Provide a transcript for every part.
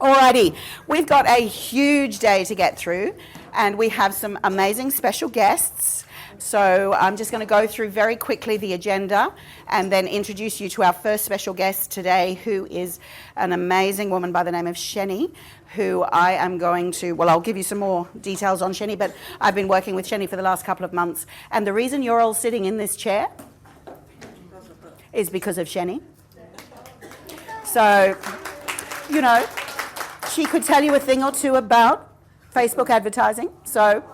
Alrighty, we've got a huge day to get through and we have some amazing special guests. So I'm just going to go through very quickly the agenda and then introduce you to our first special guest today, who is an amazing woman by the name of Sheni, who I am going to, well, I'll give you some more details on Sheni, but I've been working with Sheni for the last couple of months. And the reason you're all sitting in this chair is because of Sheni. So, you know, she could tell you a thing or two about Facebook advertising, so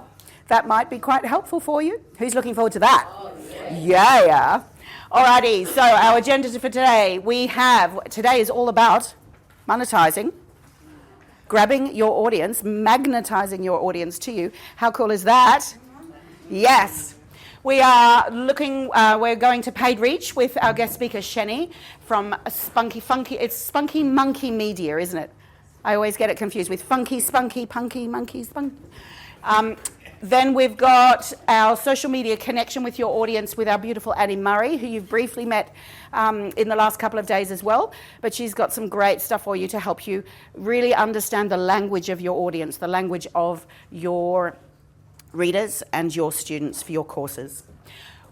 that might be quite helpful for you. Who's looking forward to that? Oh, yeah. Alrighty, so our agenda for today, today is all about monetizing, grabbing your audience, magnetizing your audience to you. How cool is that? Yes. We are we're going to paid reach with our guest speaker, Sheni, from it's Spunky Monkey Media, isn't it? I always get it confused with Funky, Spunky, Punky, Monkey, Spunk. Then we've got our social media connection with your audience with our beautiful Annie Murray, who you've briefly met in the last couple of days as well. But she's got some great stuff for you to help you really understand the language of your audience, the language of your readers and your students for your courses.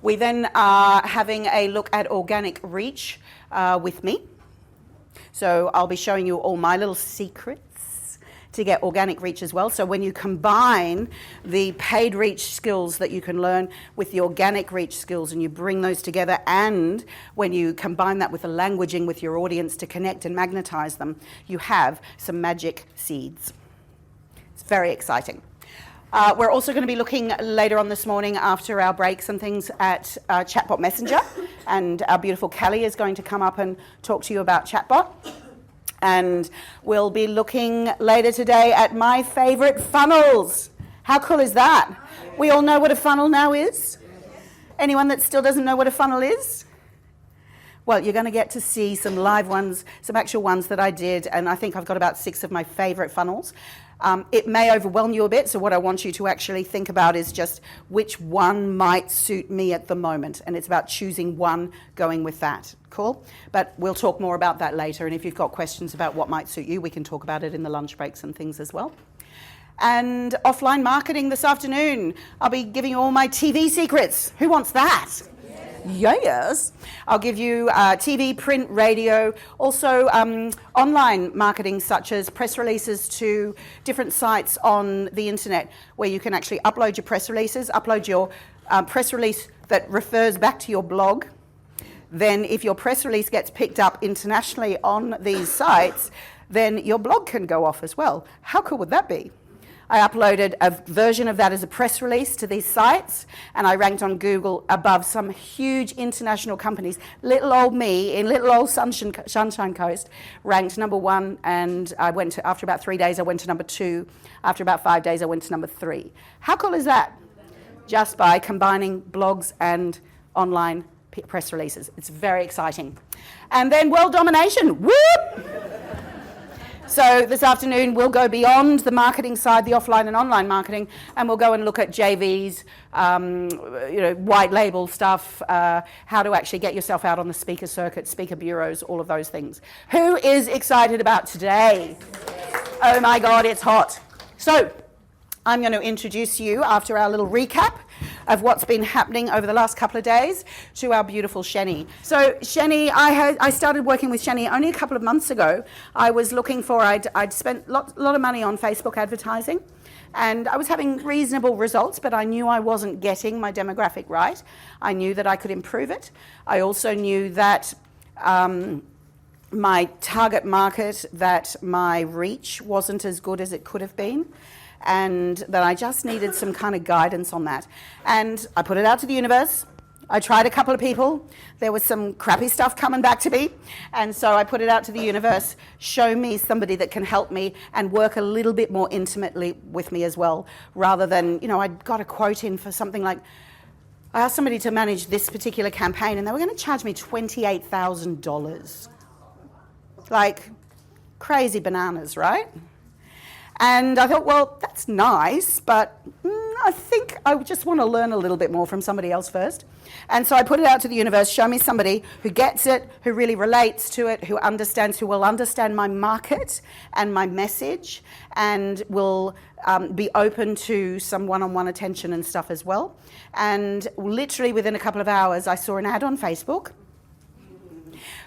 We then are having a look at organic reach with me. So I'll be showing you all my little secrets to get organic reach as well. So when you combine the paid reach skills that you can learn with the organic reach skills and you bring those together, and when you combine that with the languaging with your audience to connect and magnetize them, you have some magic seeds. It's very exciting. We're also going to be looking later on this morning after our breaks and things at Chatbot Messenger, and our beautiful Kelly is going to come up and talk to you about Chatbot. And we'll be looking later today at my favorite funnels. How cool is that? We all know what a funnel now is? Anyone that still doesn't know what a funnel is? Well, you're going to get to see some live ones, some actual ones that I did, and I think I've got about 6 of my favorite funnels. It may overwhelm you a bit, so what I want you to actually think about is just which one might suit me at the moment, and it's about choosing one, going with that. Cool? But we'll talk more about that later, and if you've got questions about what might suit you, we can talk about it in the lunch breaks and things as well. And offline marketing this afternoon, I'll be giving you all my TV secrets. Who wants that? Yes. I'll give you TV, print, radio, also online marketing such as press releases to different sites on the internet where you can actually upload your press releases, upload your press release that refers back to your blog. Then if your press release gets picked up internationally on these sites, then your blog can go off as well. How cool would that be? I uploaded a version of that as a press release to these sites, and I ranked on Google above some huge international companies. Little old me in little old Sunshine Coast ranked number 1, and I went to, after about 3 days, I went to number 2. After about 5 days, I went to number 3. How cool is that? Just by combining blogs and online press releases. It's very exciting. And then world domination. Whoop! So this afternoon we'll go beyond the marketing side, the offline and online marketing, and we'll go and look at JVs, white label stuff, how to actually get yourself out on the speaker circuit, speaker bureaus, all of those things. Who is excited about today? Oh my God, it's hot. So I'm going to introduce you, after our little recap of what's been happening over the last couple of days, to our beautiful Sheni. So Sheni, I started working with Sheni only a couple of months ago. I was looking for, I'd spent a lot of money on Facebook advertising, and I was having reasonable results, but I knew I wasn't getting my demographic right. I knew that I could improve it. I also knew that my target market, that my reach wasn't as good as it could have been, and that I just needed some kind of guidance on that. And I put it out to the universe. I tried a couple of people. There was some crappy stuff coming back to me. And so I put it out to the universe, show me somebody that can help me and work a little bit more intimately with me as well, rather than, I got a quote in for something like, I asked somebody to manage this particular campaign and they were going to charge me $28,000. Like, crazy bananas, right? And I thought, well, that's nice, but I think I just want to learn a little bit more from somebody else first. And so I put it out to the universe, show me somebody who gets it, who really relates to it, who will understand my market and my message, and will be open to some one-on-one attention and stuff as well. And literally within a couple of hours, I saw an ad on Facebook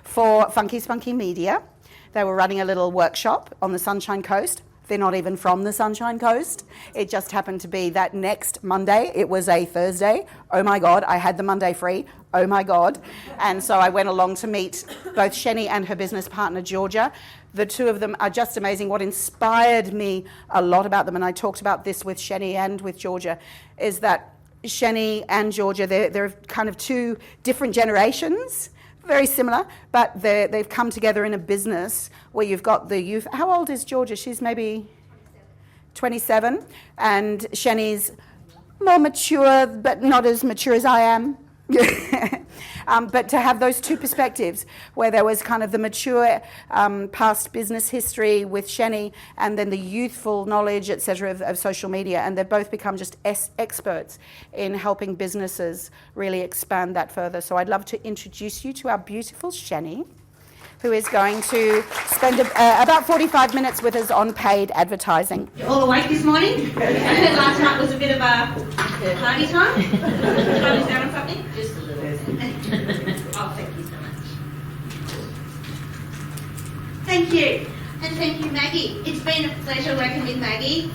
for Funky Spunky Media. They were running a little workshop on the Sunshine Coast. They're not even from the Sunshine Coast. It just happened to be that next Monday. It was a Thursday. Oh my God, I had the Monday free. Oh my God. And so I went along to meet both Sheni and her business partner, Georgia. The two of them are just amazing. What inspired me a lot about them, and I talked about this with Sheni and with Georgia, is that Sheni and Georgia, they're kind of two different generations. Very similar, but they've come together in a business where you've got the youth. How old is Georgia? She's maybe 27, and Sheni's more mature, but not as mature as I am. But to have those two perspectives, where there was kind of the mature past business history with Sheni, and then the youthful knowledge, etc., of social media, and they've both become just experts in helping businesses really expand that further. So I'd love to introduce you to our beautiful Sheni, who is going to spend about 45 minutes with us on paid advertising. You're all awake this morning? Last night was a bit of a party time. Time is down on something? Just a little. Oh, thank you so much. Thank you. And thank you, Maggie. It's been a pleasure working with Maggie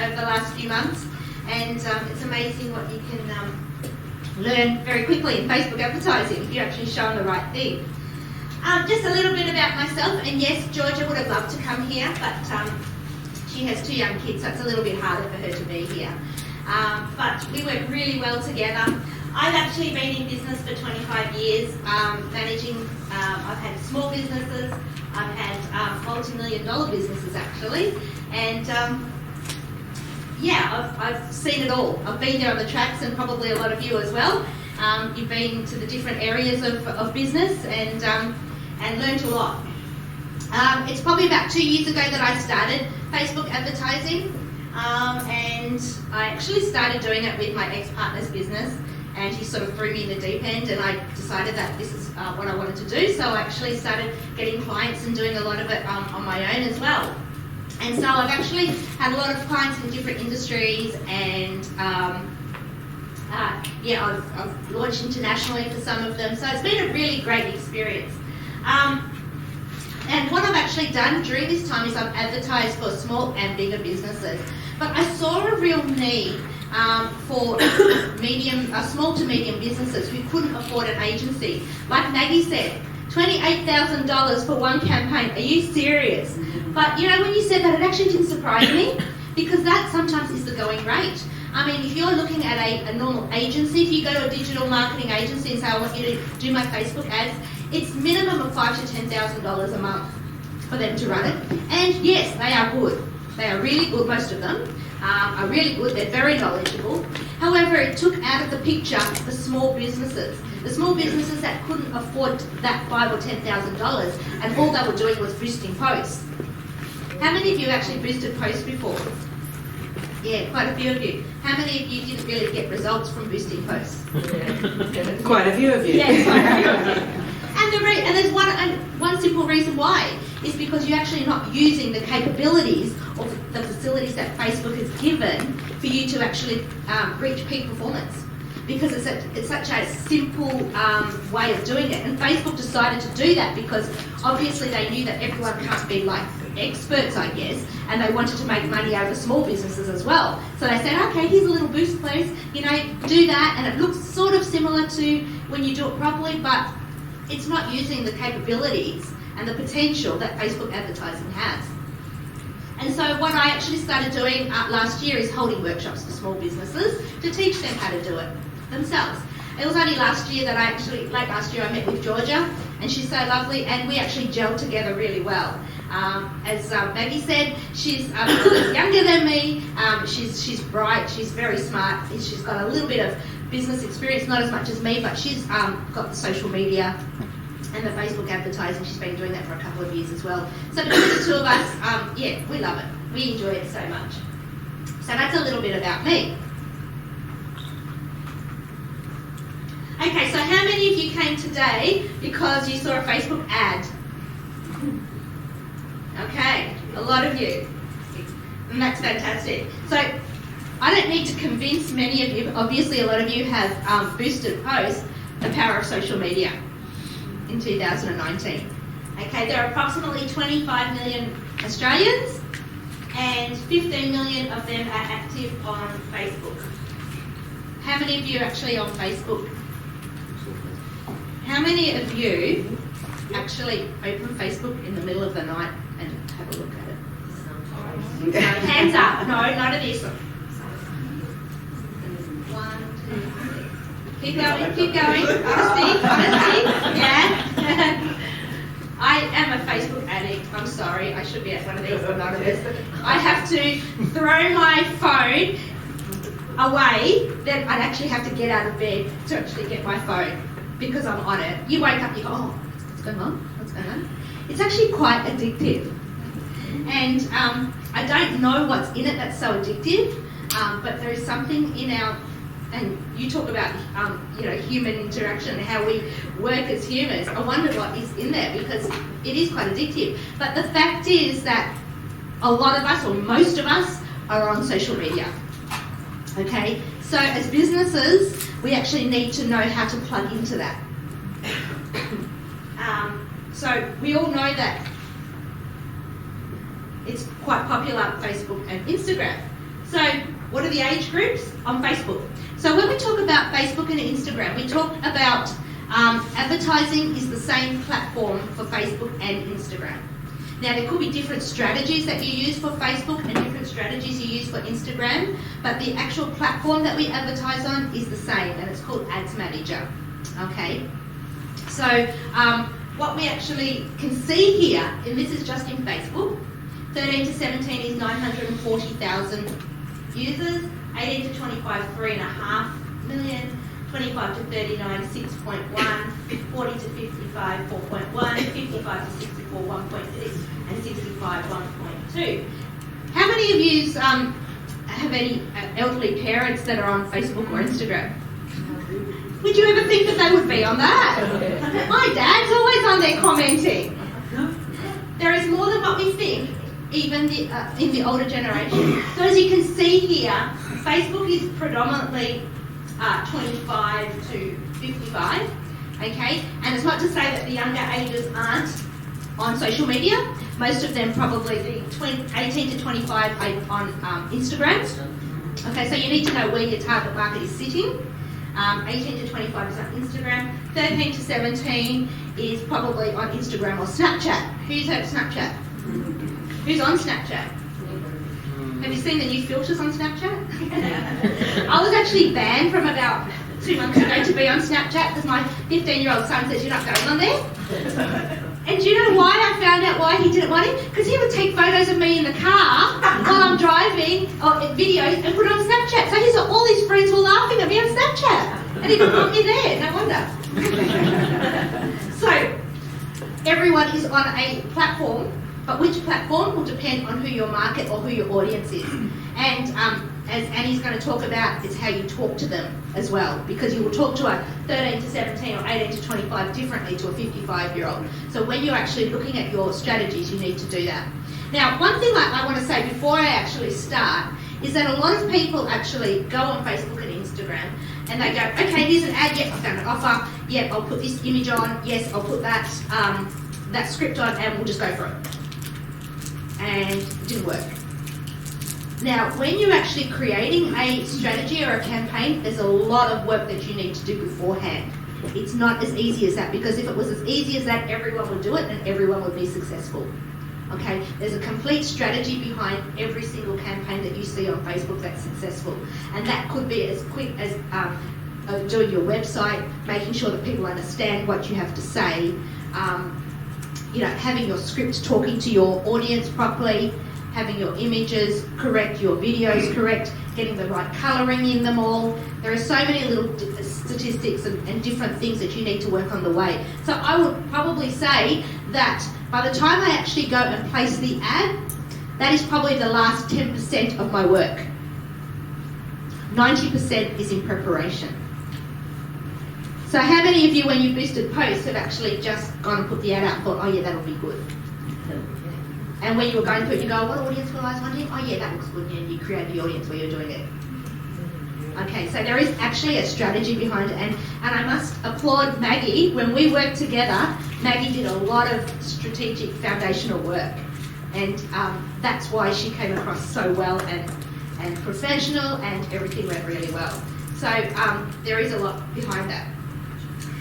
over the last few months. And it's amazing what you can learn very quickly in Facebook advertising if you actually show the right thing. Just a little bit about myself, and yes, Georgia would have loved to come here, but she has two young kids, so it's a little bit harder for her to be here. But we work really well together. I've actually been in business for 25 years, managing, I've had small businesses, I've had multi-million-dollar businesses actually, and yeah, I've seen it all. I've been there on the tracks, and probably a lot of you as well. You've been to the different areas of business and learned a lot. It's probably about 2 years ago that I started Facebook advertising, and I actually started doing it with my ex-partner's business, and he sort of threw me in the deep end, and I decided that this is what I wanted to do, so I actually started getting clients and doing a lot of it on my own as well. And so I've actually had a lot of clients in different industries, and yeah, I've launched internationally for some of them, so it's been a really great experience. And what I've actually done during this time is I've advertised for small and bigger businesses, but I saw a real need for small to medium businesses who couldn't afford an agency. Like Maggie said, $28,000 for one campaign. Are you serious? But you know, when you said that, it actually didn't surprise me, because that sometimes is the going rate. I mean, if you're looking at a normal agency, if you go to a digital marketing agency and say, I want you to do my Facebook ads, it's minimum of $5,000 to $10,000 a month for them to run it. And yes, they are good. They are really good, most of them are really good. They're very knowledgeable. However, it took out of the picture the small businesses. The small businesses that couldn't afford that $5,000 or $10,000, and all they were doing was boosting posts. How many of you actually boosted posts before? Yeah, quite a few of you. How many of you didn't really get results from boosting posts? Quite a few of you. Yeah, quite a few of you. And there's one simple reason why, is because you're actually not using the capabilities or the facilities that Facebook has given for you to actually reach peak performance. Because it's such a simple way of doing it. And Facebook decided to do that because obviously they knew that everyone can't be like experts, I guess, and they wanted to make money out of small businesses as well. So they said, okay, here's a little boost, please, you know, do that, and it looks sort of similar to when you do it properly, but it's not using the capabilities and the potential that Facebook advertising has. And so what I actually started doing last year is holding workshops for small businesses to teach them how to do it themselves. It was only last year that late last year I met with Georgia, and she's so lovely, and we actually gelled together really well. As Maggie said, she's younger than me, she's bright, she's very smart, she's got a little bit of business experience, not as much as me, but she's got the social media and the Facebook advertising. She's been doing that for a couple of years as well. So between the two of us, yeah, we love it. We enjoy it so much. So that's a little bit about me. Okay, so how many of you came today because you saw a Facebook ad? Okay, a lot of you. And that's fantastic. So I don't need to convince many of you, obviously a lot of you have boosted posts, the power of social media in 2019. Okay, there are approximately 25 million Australians and 15 million of them are active on Facebook. How many of you are actually on Facebook? How many of you actually open Facebook in the middle of the night and have a look at it? No, hands up. No, none of this. 1, 2, 3. Keep going, keep going. Honesty, yeah. I am a Facebook addict. I'm sorry, I should be at one of these anonymous. I have to throw my phone away, then I'd actually have to get out of bed to actually get my phone because I'm on it. You wake up, you go, oh, what's going on? What's going on? It's actually quite addictive. And I don't know what's in it that's so addictive, but there is something in our, and you talk about human interaction and how we work as humans. I wonder what is in there because it is quite addictive. But the fact is that a lot of us, or most of us, are on social media. Okay, so as businesses, we actually need to know how to plug into that. So we all know that it's quite popular, Facebook and Instagram. So what are the age groups on Facebook? So when we talk about Facebook and Instagram, we talk about advertising is the same platform for Facebook and Instagram. Now there could be different strategies that you use for Facebook and different strategies you use for Instagram, but the actual platform that we advertise on is the same, and it's called Ads Manager. Okay, so what we actually can see here, and this is just in Facebook, 13 to 17 is 940,000 users, 18 to 25, 3.5 million, 25 to 39, 6.1, 40 to 55, 4.1, 55 to 64, 1.6, and 65, 1.2. How many of you have any elderly parents that are on Facebook or Instagram? Would you ever think that they would be on that? My dad's always on there commenting. There is more than what we think, even in the older generation. So as you can see here, Facebook is predominantly 25 to 55, okay? And it's not to say that the younger ages aren't on social media. Most of them probably the 18 to 25 are on Instagram. Okay, so you need to know where your target market is sitting. 18 to 25 is on Instagram. 13 to 17 is probably on Instagram or Snapchat. Who's heard of Snapchat? Who's on Snapchat? Have you seen the new filters on Snapchat? I was actually banned from about 2 months ago to be on Snapchat because my 15-year-old son says you're not going on there. And do you know why I found out why he didn't want it? Because he would take photos of me in the car while I'm driving, or videos, and put it on Snapchat. So he's got all his friends were laughing at me on Snapchat. And he didn't want me there, no wonder. So, everyone is on a platform, but which platform will depend on who your market or who your audience is. And as Annie's going to talk about, it's how you talk to them as well, because you will talk to a 13 to 17 or 18 to 25 differently to a 55-year-old. So when you're actually looking at your strategies, you need to do that. Now, one thing I want to say before I actually start is that a lot of people actually go on Facebook and Instagram and they go, okay, here's an ad, yep, I've done an offer, yep, I'll put this image on, yes, I'll put that script on, and we'll just go for it. And it didn't work. Now, when you're actually creating a strategy or a campaign, there's a lot of work that you need to do beforehand. It's not as easy as that, because if it was as easy as that, everyone would do it and everyone would be successful. Okay, there's a complete strategy behind every single campaign that you see on Facebook that's successful. And that could be as quick as doing your website, making sure that people understand what you have to say, having your script talking to your audience properly, having your images correct, your videos correct, getting the right colouring in them all. There are so many little statistics and different things that you need to work on the way. So I would probably say that by the time I actually go and place the ad, that is probably the last 10% of my work. 90% is in preparation. So how many of you, when you boosted posts, have actually just gone and put the ad out and thought, oh yeah, that'll be good? And when you were going through it, you go, what audience will I was wanting? Oh yeah, that looks good. And you create the audience where you're doing it. Okay, so there is actually a strategy behind it. And I must applaud Maggie. When we worked together, Maggie did a lot of strategic foundational work. And that's why she came across so well and professional, and everything went really well. So there is a lot behind that.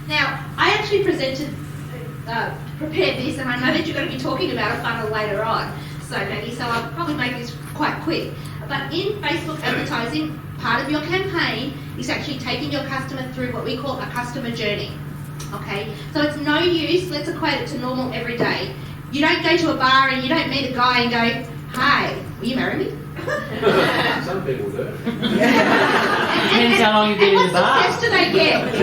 Now, I actually prepared this, and I know that you're going to be talking about a funnel later on, so Maggie, so I'll probably make this quite quick. But in Facebook advertising, part of your campaign is actually taking your customer through what we call a customer journey. Okay, so it's no use, let's equate it to normal every day. You don't go to a bar and you don't meet a guy and go, hi, will you marry me? Some people do. Depends how long you've been in the bar. What success do they get?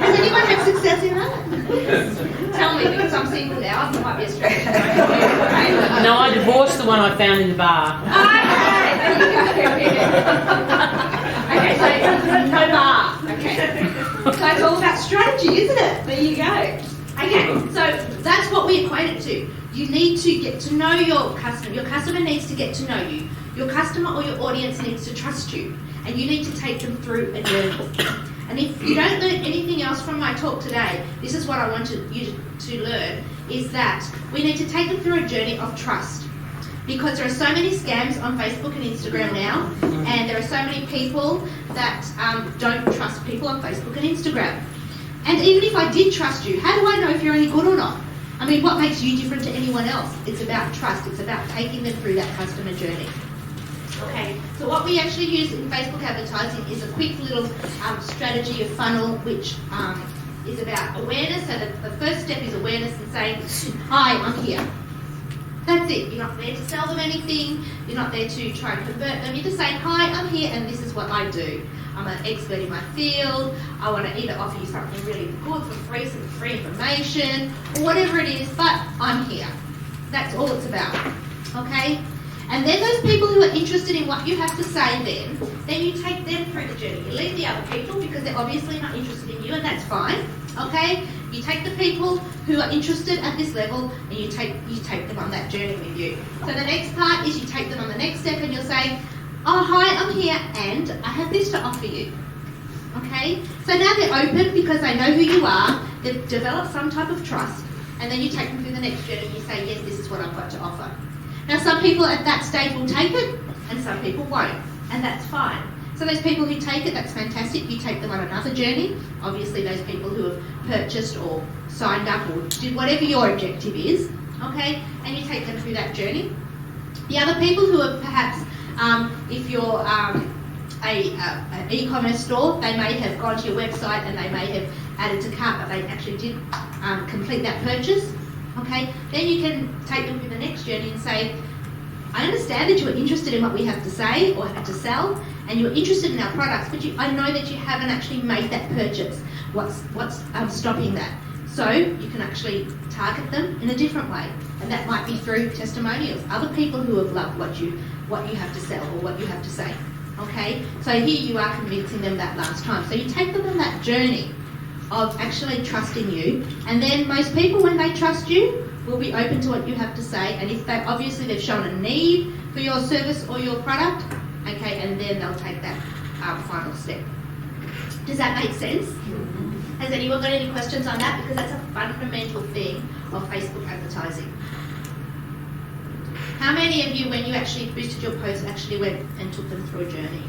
Has anyone had success in that? Tell me, because I'm single now, I might be a strategy. No, I divorced the one I found in the bar. Okay, there you go. Okay, so no bar. Okay. So it's all about strategy, isn't it? There you go. Okay, so that's what we equate it to. You need to get to know your customer. Your customer needs to get to know you. Your customer or your audience needs to trust you. And you need to take them through a journey. And if you don't learn anything else from my talk today, this is what I want you to learn, is that we need to take them through a journey of trust. Because there are so many scams on Facebook and Instagram now, and there are so many people that don't trust people on Facebook and Instagram. And even if I did trust you, how do I know if you're any good or not? I mean, what makes you different to anyone else? It's about trust. It's about taking them through that customer journey. Okay, so what we actually use in Facebook advertising is a quick little strategy of funnel, which is about awareness. So the first step is awareness and saying, hi, I'm here. That's it. You're not there to sell them anything. You're not there to try and convert them. You're just saying, hi, I'm here and this is what I do. I'm an expert in my field. I want to either offer you something really good for free, some free information, or whatever it is, but I'm here. That's all it's about. Okay? And then those people who are interested in what you have to say then you take them through the journey. You leave the other people because they're obviously not interested in you, and that's fine. Okay? You take the people who are interested at this level and you take them on that journey with you. So the next part is you take them on the next step and you'll say, oh, hi, I'm here and I have this to offer you. Okay? So now they're open because they know who you are, they've developed some type of trust, and then you take them through the next journey and you say, yes, this is what I've got to offer. Now some people at that stage will take it and some people won't, and that's fine. So those people who take it, that's fantastic. You take them on another journey. Obviously those people who have purchased or signed up or did whatever your objective is, okay, and you take them through that journey. The other people who are perhaps, if you're an e-commerce store, they may have gone to your website and they may have added to cart, but they actually did complete that purchase. Okay, then you can take them through the next journey and say, I understand that you are interested in what we have to say or have to sell, and you're interested in our products, but I know that you haven't actually made that purchase. What's stopping that? So you can actually target them in a different way, and that might be through testimonials, other people who have loved what you have to sell or what you have to say. Okay, so here you are convincing them that last time. So you take them on that journey of actually trusting you, and then most people, when they trust you, will be open to what you have to say, and if they've shown a need for your service or your product, okay, and then they'll take that final step. Does that make sense? Has anyone got any questions on that? Because that's a fundamental thing of Facebook advertising. How many of you, when you actually boosted your post, actually went and took them through a journey?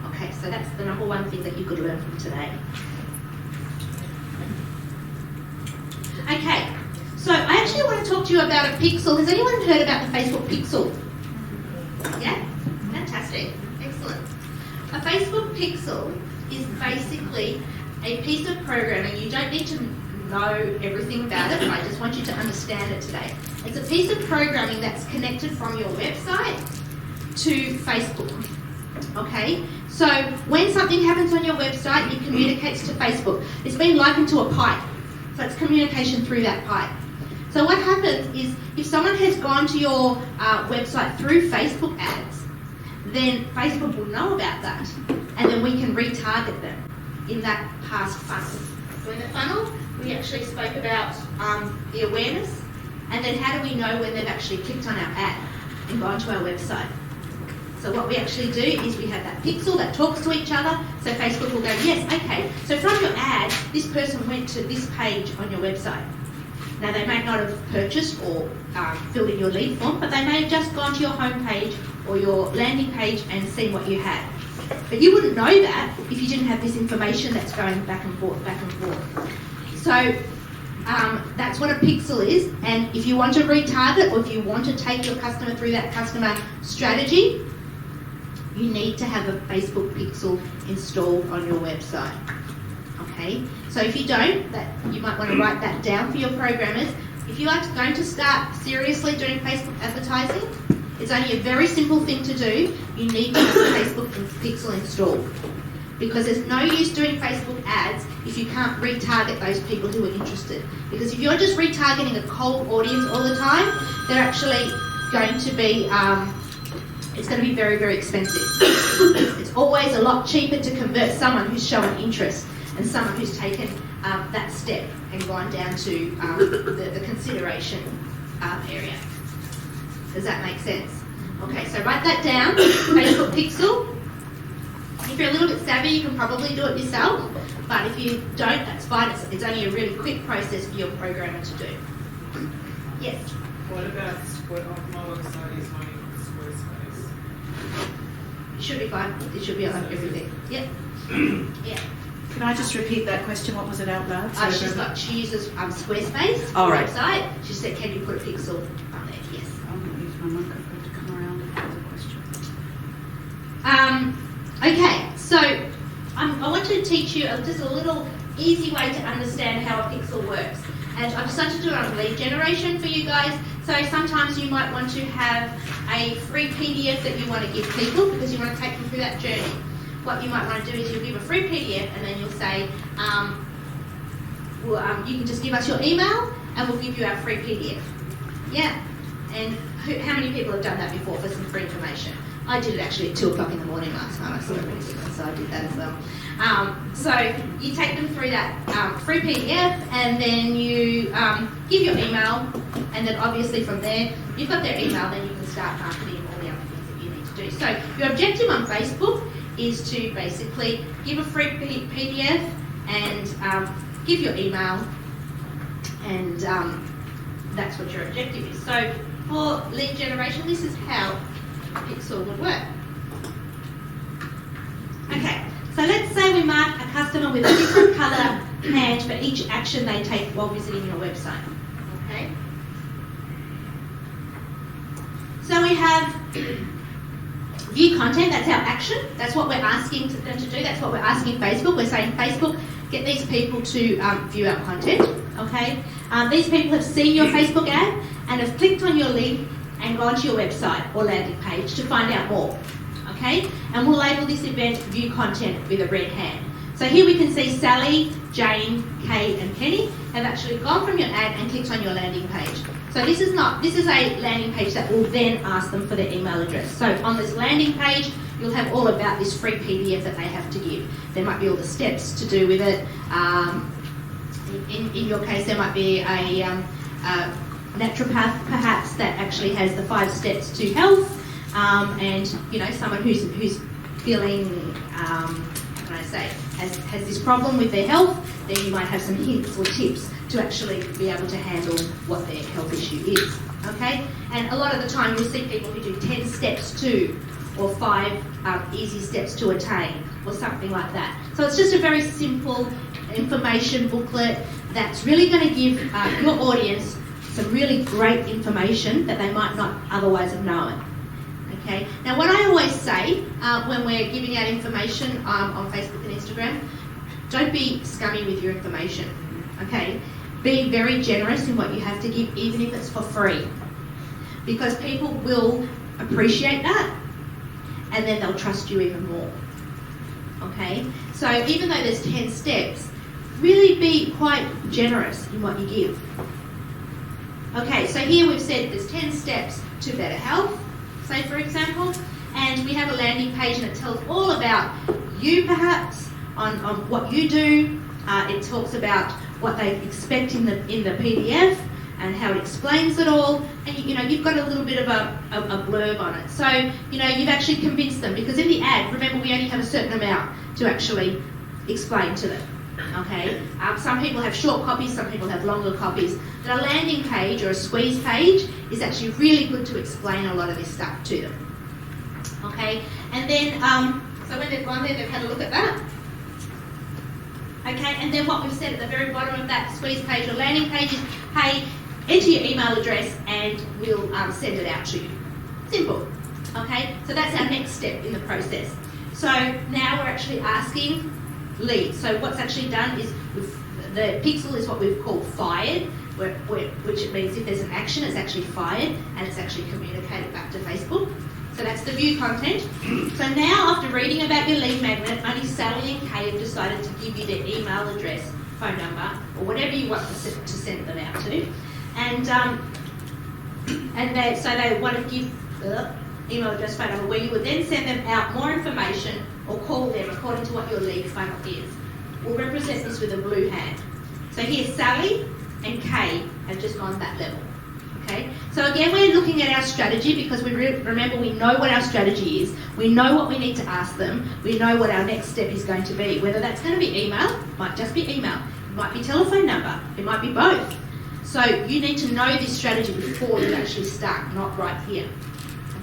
Okay, so that's the number one thing that you could learn from today. Okay, so I actually want to talk to you about a pixel. Has anyone heard about the Facebook pixel? Yeah? Fantastic. Excellent. A Facebook pixel is basically a piece of programming. You don't need to know everything about it, but I just want you to understand it today. It's a piece of programming that's connected from your website to Facebook. Okay? So when something happens on your website, it communicates to Facebook. It's been likened to a pipe. So it's communication through that pipe. So what happens is if someone has gone to your website through Facebook ads, then Facebook will know about that, and then we can retarget them. in that past funnel. So in the funnel, we actually spoke about the awareness, and then how do we know when they've actually clicked on our ad and gone to our website. So what we actually do is we have that pixel that talks to each other, so Facebook will go, yes, okay, so from your ad, this person went to this page on your website. Now they may not have purchased or filled in your lead form, but they may have just gone to your home page or your landing page and seen what you had. But you wouldn't know that if you didn't have this information that's going back and forth, back and forth. So that's what a pixel is, and if you want to retarget or if you want to take your customer through that customer strategy, you need to have a Facebook pixel installed on your website. Okay, so if you don't, you might want to write that down for your programmers. If you are going to start seriously doing Facebook advertising, it's only a very simple thing to do. You need to have a Facebook pixel installed, because there's no use doing Facebook ads if you can't retarget those people who are interested. Because if you're just retargeting a cold audience all the time, they're actually going to be, it's going to be very, very expensive. It's always a lot cheaper to convert someone who's shown interest and someone who's taken that step and gone down to the consideration area. Does that make sense? Okay, so write that down, Facebook pixel. If you're a little bit savvy, you can probably do it yourself, but if you don't, that's fine. It's only a really quick process for your programmer to do. Yes? What about my website is running Squarespace? It should be fine. It should be on everything. Yep. Yeah. Can I just repeat that question? What was it out loud? She uses Squarespace for Oh, her right. website. She said, can you put a pixel on there? Yes. I'm going to use my microphone to come around if there's a question. Okay, so I want to teach you just a little easy way to understand how a pixel works. And I've decided to do it on lead generation for you guys. So sometimes you might want to have a free PDF that you want to give people because you want to take them through that journey. What you might want to do is you'll give a free PDF and then you'll say, you can just give us your email and we'll give you our free PDF. Yeah, and how many people have done that before for some free information? I did it actually at 2 o'clock in the morning last night. I saw it really good, so I did that as well. So you take them through that free PDF and then you give your email, and then obviously from there, if you've got their email, then you can start marketing all the other things that you need to do. So your objective on Facebook is to basically give a free PDF and give your email, and that's what your objective is. So for lead generation, this is how a pixel would work. Okay, so let's say we mark a customer with a different colour hand for each action they take while visiting your website. Okay. So we have view content, that's our action. That's what we're asking them to do. That's what we're asking Facebook. We're saying, Facebook, get these people to view our content. Okay. These people have seen your Facebook ad and have clicked on your link and gone to your website or landing page to find out more. Okay. And we'll label this event view content with a red hand. So here we can see Sally, Jane, Kay and Penny have actually gone from your ad and clicked on your landing page. So this is a landing page that will then ask them for their email address. So on this landing page, you'll have all about this free PDF that they have to give. There might be all the steps to do with it. In your case, there might be a naturopath perhaps that actually has the 5 steps to health, and someone who's feeling has this problem with their health, then you might have some hints or tips to actually be able to handle what their health issue is. Okay, and a lot of the time you'll see people who do 10 steps to, or 5 easy steps to attain, or something like that. So it's just a very simple information booklet that's really going to give your audience some really great information that they might not otherwise have known. Okay. Now, what I always say when we're giving out information on Facebook and Instagram, don't be scummy with your information. Okay. Be very generous in what you have to give, even if it's for free, because people will appreciate that, and then they'll trust you even more. Okay. So even though there's 10 steps, really be quite generous in what you give. Okay, so here we've said there's 10 steps to better health, say for example, and we have a landing page and it tells all about you perhaps, on what you do. It talks about what they expect in the PDF and how it explains it all. And you've got a little bit of a blurb on it. So you've actually convinced them, because in the ad, remember, we only have a certain amount to actually explain to them. Okay, some people have short copies, some people have longer copies. But a landing page or a squeeze page is actually really good to explain a lot of this stuff to them. Okay, and then so when they've gone there, they've had a look at that. Okay, and then what we've said at the very bottom of that squeeze page or landing page is, hey, enter your email address and we'll send it out to you. Simple. Okay, so that's our next step in the process. So now we're actually asking leads. So what's actually done is the pixel is what we've called fired, which it means if there's an action, it's actually fired and it's actually communicated back to Facebook. So that's the view content. So now, after reading about your lead magnet, only Sally and Kay have decided to give you their email address, phone number, or whatever you want to send them out to. And so they want to give email address, phone number, where you would then send them out more information or call them according to what your lead funnel is. We'll represent this with a blue hand. So here, Sally and Kay have just gone that level. Okay, so again, we're looking at our strategy because we remember we know what our strategy is. We know what we need to ask them. We know what our next step is going to be. Whether that's going to be email, might just be email. It might be telephone number. It might be both. So you need to know this strategy before you actually start, not right here.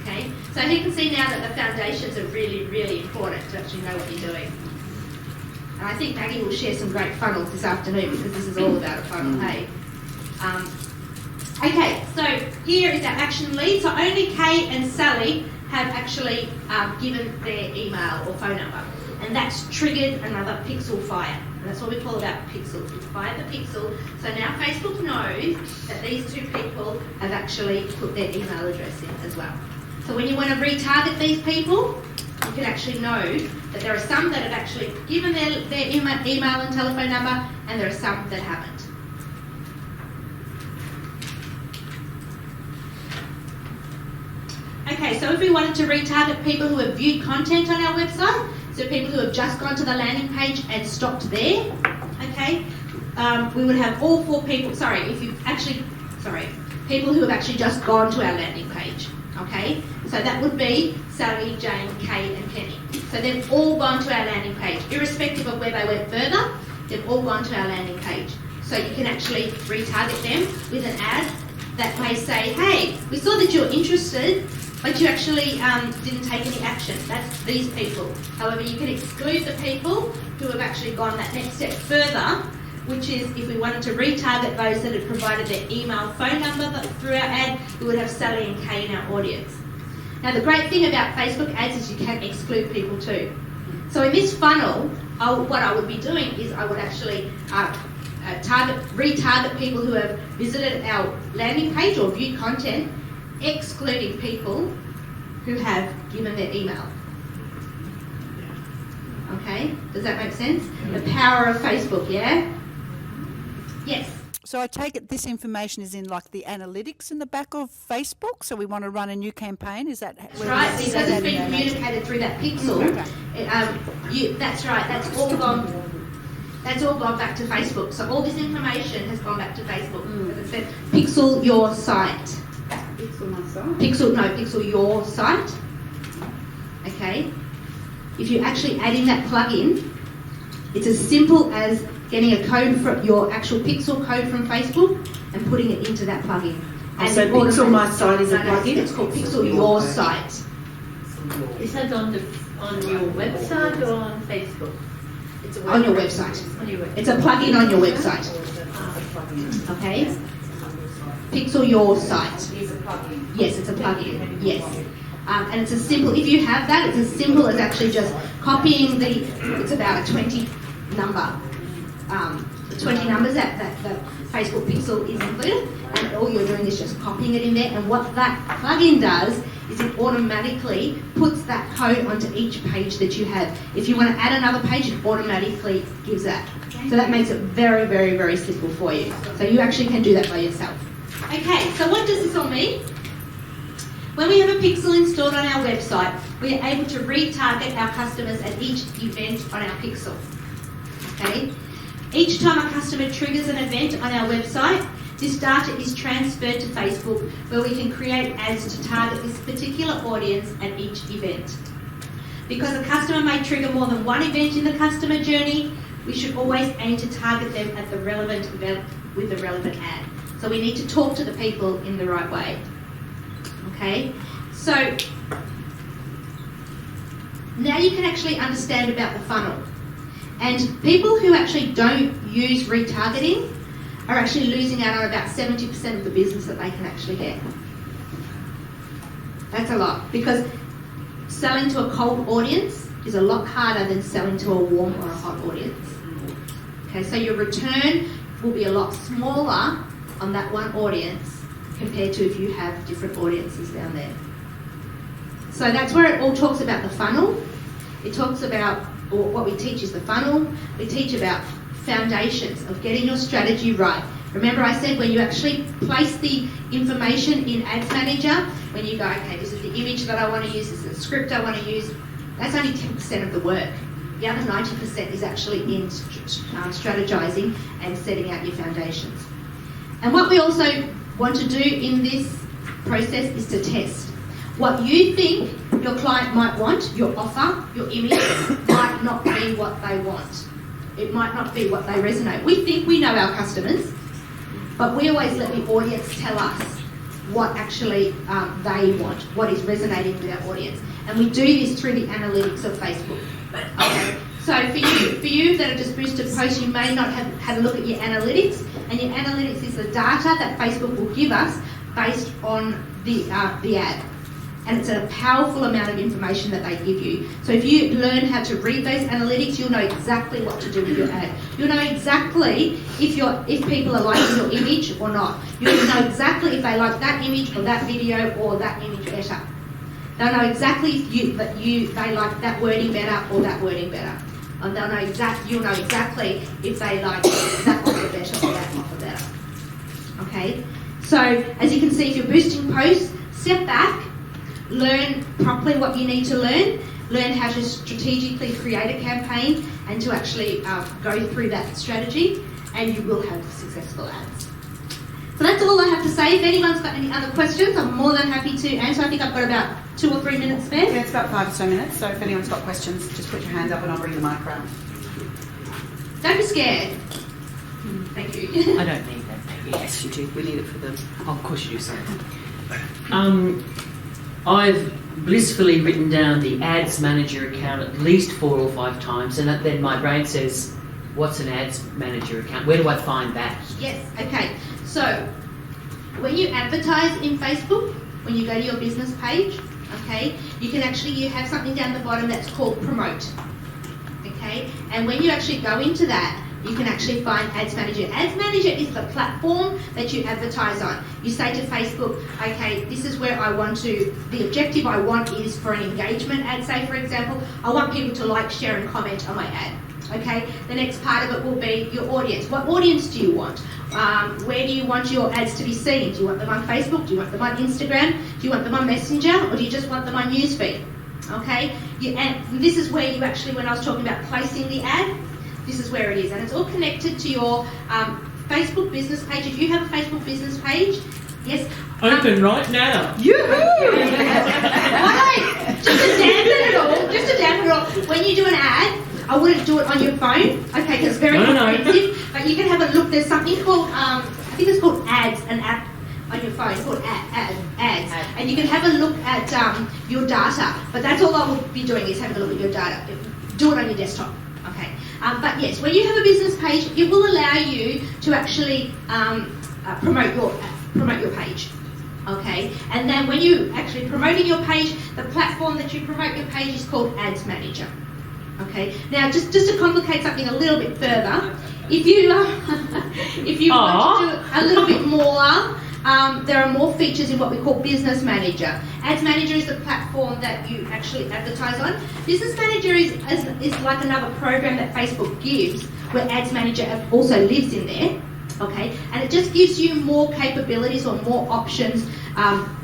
Okay, so you can see now that the foundations are really, really important to actually know what you're doing. And I think Maggie will share some great funnels this afternoon because this is all about a funnel, hey? Okay, so here is our action lead. So only Kay and Sally have actually given their email or phone number. And that's triggered another pixel fire. And that's what we call about pixels. We fire the pixel. So now Facebook knows that these two people have actually put their email address in as well. So when you want to retarget these people, you can actually know that there are some that have actually given their email and telephone number, and there are some that haven't. Okay, so if we wanted to retarget people who have viewed content on our website, so people who have just gone to the landing page and stopped there, okay, we would have all four people, people who have actually just gone to our landing page, okay? So that would be Sally, Jane, Kay and Penny. So they've all gone to our landing page, irrespective of where they went further, they've all gone to our landing page. So you can actually retarget them with an ad that may say, hey, we saw that you're interested, but you actually didn't take any action. That's these people. However, you can exclude the people who have actually gone that next step further, which is if we wanted to retarget those that had provided their email, phone number through our ad, we would have Sally and Kay in our audience. Now, the great thing about Facebook ads is you can exclude people too. So in this funnel, what I would be doing is I would actually retarget people who have visited our landing page or viewed content, excluding people who have given their email. Okay, does that make sense? The power of Facebook, yeah? Yes. So I take it this information is in like the analytics in the back of Facebook. So we want to run a new campaign. Is that that's right? Because it's been communicated through that pixel. Okay. That's right. That's all gone. That's all gone back to Facebook. So all this information has gone back to Facebook. As I said, pixel your site. Pixel my site. Pixel your site. Okay. If you actually add in that plugin, it's as simple as getting a code from your actual pixel code from Facebook and putting it into that plugin. And so Pixel My Site is a plugin? It's called Pixel Your Site. Is that on your website or on Facebook? It's on your website. On your website. It's a plugin on your website. Okay? Pixel Your Site. It's a plugin. Yes, it's a plugin. Yes. And it's as simple, if you have that, it's as simple as actually just copying it's about a 20 number. 20 numbers that the Facebook pixel is included, and all you're doing is just copying it in there, and what that plugin does is it automatically puts that code onto each page that you have. If you want to add another page, it automatically gives that. So that makes it very, very, very simple for you. So you actually can do that by yourself. Okay, so what does this all mean? When we have a pixel installed on our website, we are able to retarget our customers at each event on our pixel. Okay? Each time a customer triggers an event on our website, this data is transferred to Facebook where we can create ads to target this particular audience at each event. Because a customer may trigger more than one event in the customer journey, we should always aim to target them at the relevant event with the relevant ad. So we need to talk to the people in the right way. Okay? So now you can actually understand about the funnel. And people who actually don't use retargeting are actually losing out on about 70% of the business that they can actually get. That's a lot, because selling to a cold audience is a lot harder than selling to a warm or a hot audience. Okay, so your return will be a lot smaller on that one audience compared to if you have different audiences down there. So that's where it all talks about the funnel. It talks about, or what we teach is the funnel. We teach about foundations of getting your strategy right. Remember I said when you actually place the information in Ads Manager, when you go, okay, this is the image that I want to use, this is the script I want to use, that's only 10% of the work. The other 90% is actually in strategizing and setting out your foundations. And what we also want to do in this process is to test. What you think your client might want, your offer, your image, might not be what they want. It might not be what they resonate. We think we know our customers, but we always let the audience tell us what actually they want, what is resonating with our audience. And we do this through the analytics of Facebook. Okay. So for you that are just boosted posts, you may not have had a look at your analytics, and your analytics is the data that Facebook will give us based on the ad. And it's a powerful amount of information that they give you. So if you learn how to read those analytics, you'll know exactly what to do with your ad. You'll know exactly if people are liking your image or not. You'll know exactly if they like that image or that video or that image better. They'll know exactly if they like that wording better or that wording better. And you'll know exactly if they like that offer better or that offer better. Okay? So as you can see, if you're boosting posts, step back, learn properly what you need to learn how to strategically create a campaign and to actually go through that strategy, and you will have successful ads. So that's all I have to say. If anyone's got any other questions, I'm more than happy to answer. I think I've got about 2 or 3 minutes spare. Yeah, it's about 5 or so minutes, so if anyone's got questions, just put your hand up and I'll bring the mic around. Don't be scared. Thank you. I don't need that. Yes, you do. We need it for them. Oh, of course you do, sorry. I've blissfully written down the Ads Manager account at least 4 or 5 times, and then my brain says, what's an Ads Manager account? Where do I find that? Yes, okay. So, when you advertise in Facebook, when you go to your business page, okay, you have something down the bottom that's called Promote. Okay, and when you actually go into that, you can actually find Ads Manager. Ads Manager is the platform that you advertise on. You say to Facebook, okay, this is where I want to, the objective I want is for an engagement ad, say for example, I want people to like, share and comment on my ad. Okay, the next part of it will be your audience. What audience do you want? Where do you want your ads to be seen? Do you want them on Facebook? Do you want them on Instagram? Do you want them on Messenger? Or do you just want them on Newsfeed? Okay, and this is where you actually, when I was talking about placing the ad, this is where it is, and it's all connected to your Facebook business page. If you have a Facebook business page, yes. Open right now. Just to dampen it all, when you do an ad, I wouldn't do it on your phone, okay, because it's very expensive, but you can have a look. There's something called, I think it's called Ads, an app on your phone called Ads, and you can have a look at your data, but that's all I would be doing is having a look at your data. Do it on your desktop. Okay, but yes, when you have a business page, it will allow you to actually promote your page. Okay, and then when you actually promoting your page, the platform that you promote your page is called Ads Manager. Okay, now just to complicate something a little bit further, if you want to do a little bit more, there are more features in what we call Business Manager. Ads Manager is the platform that you actually advertise on. Business Manager is like another program that Facebook gives, where Ads Manager also lives in there. Okay, and it just gives you more capabilities or more options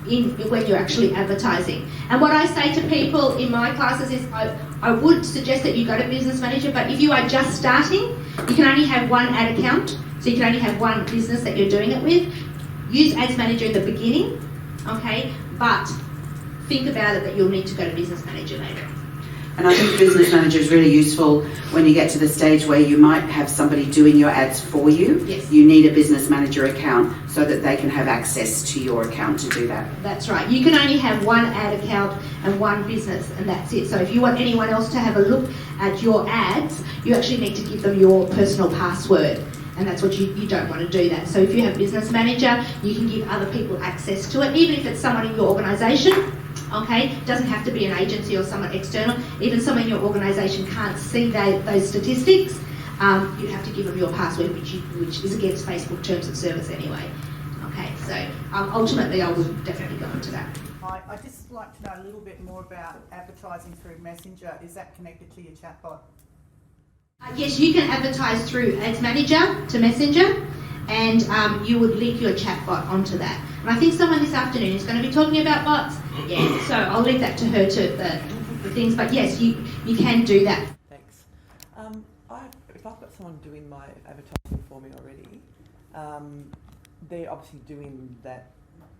when you're actually advertising. And what I say to people in my classes is, I I would suggest that you go to Business Manager, but if you are just starting, you can only have one ad account, so you can only have one business that you're doing it with. Use Ads Manager in the beginning, okay, but think about it that you'll need to go to Business Manager later. And I think Business Manager is really useful when you get to the stage where you might have somebody doing your ads for you. Yes. You need a Business Manager account so that they can have access to your account to do that. That's right. You can only have one ad account and one business, and that's it. So if you want anyone else to have a look at your ads, you actually need to give them your personal password. And that's what you don't want to do that. So if you have Business Manager, you can give other people access to it, even if it's someone in your organisation. Okay, it doesn't have to be an agency or someone external. Even someone in your organisation can't see those statistics. You have to give them your password, which is against Facebook terms of service anyway. Okay, so ultimately I would definitely go into that. I'd just like to know a little bit more about advertising through Messenger. Is that connected to your chatbot? Yes, you can advertise through Ads Manager to Messenger, and you would link your chatbot onto that. And I think someone this afternoon is going to be talking about bots. Yeah, so I'll leave that to her to the things. But yes, you can do that. Thanks. If I've got someone doing my advertising for me already, they're obviously doing that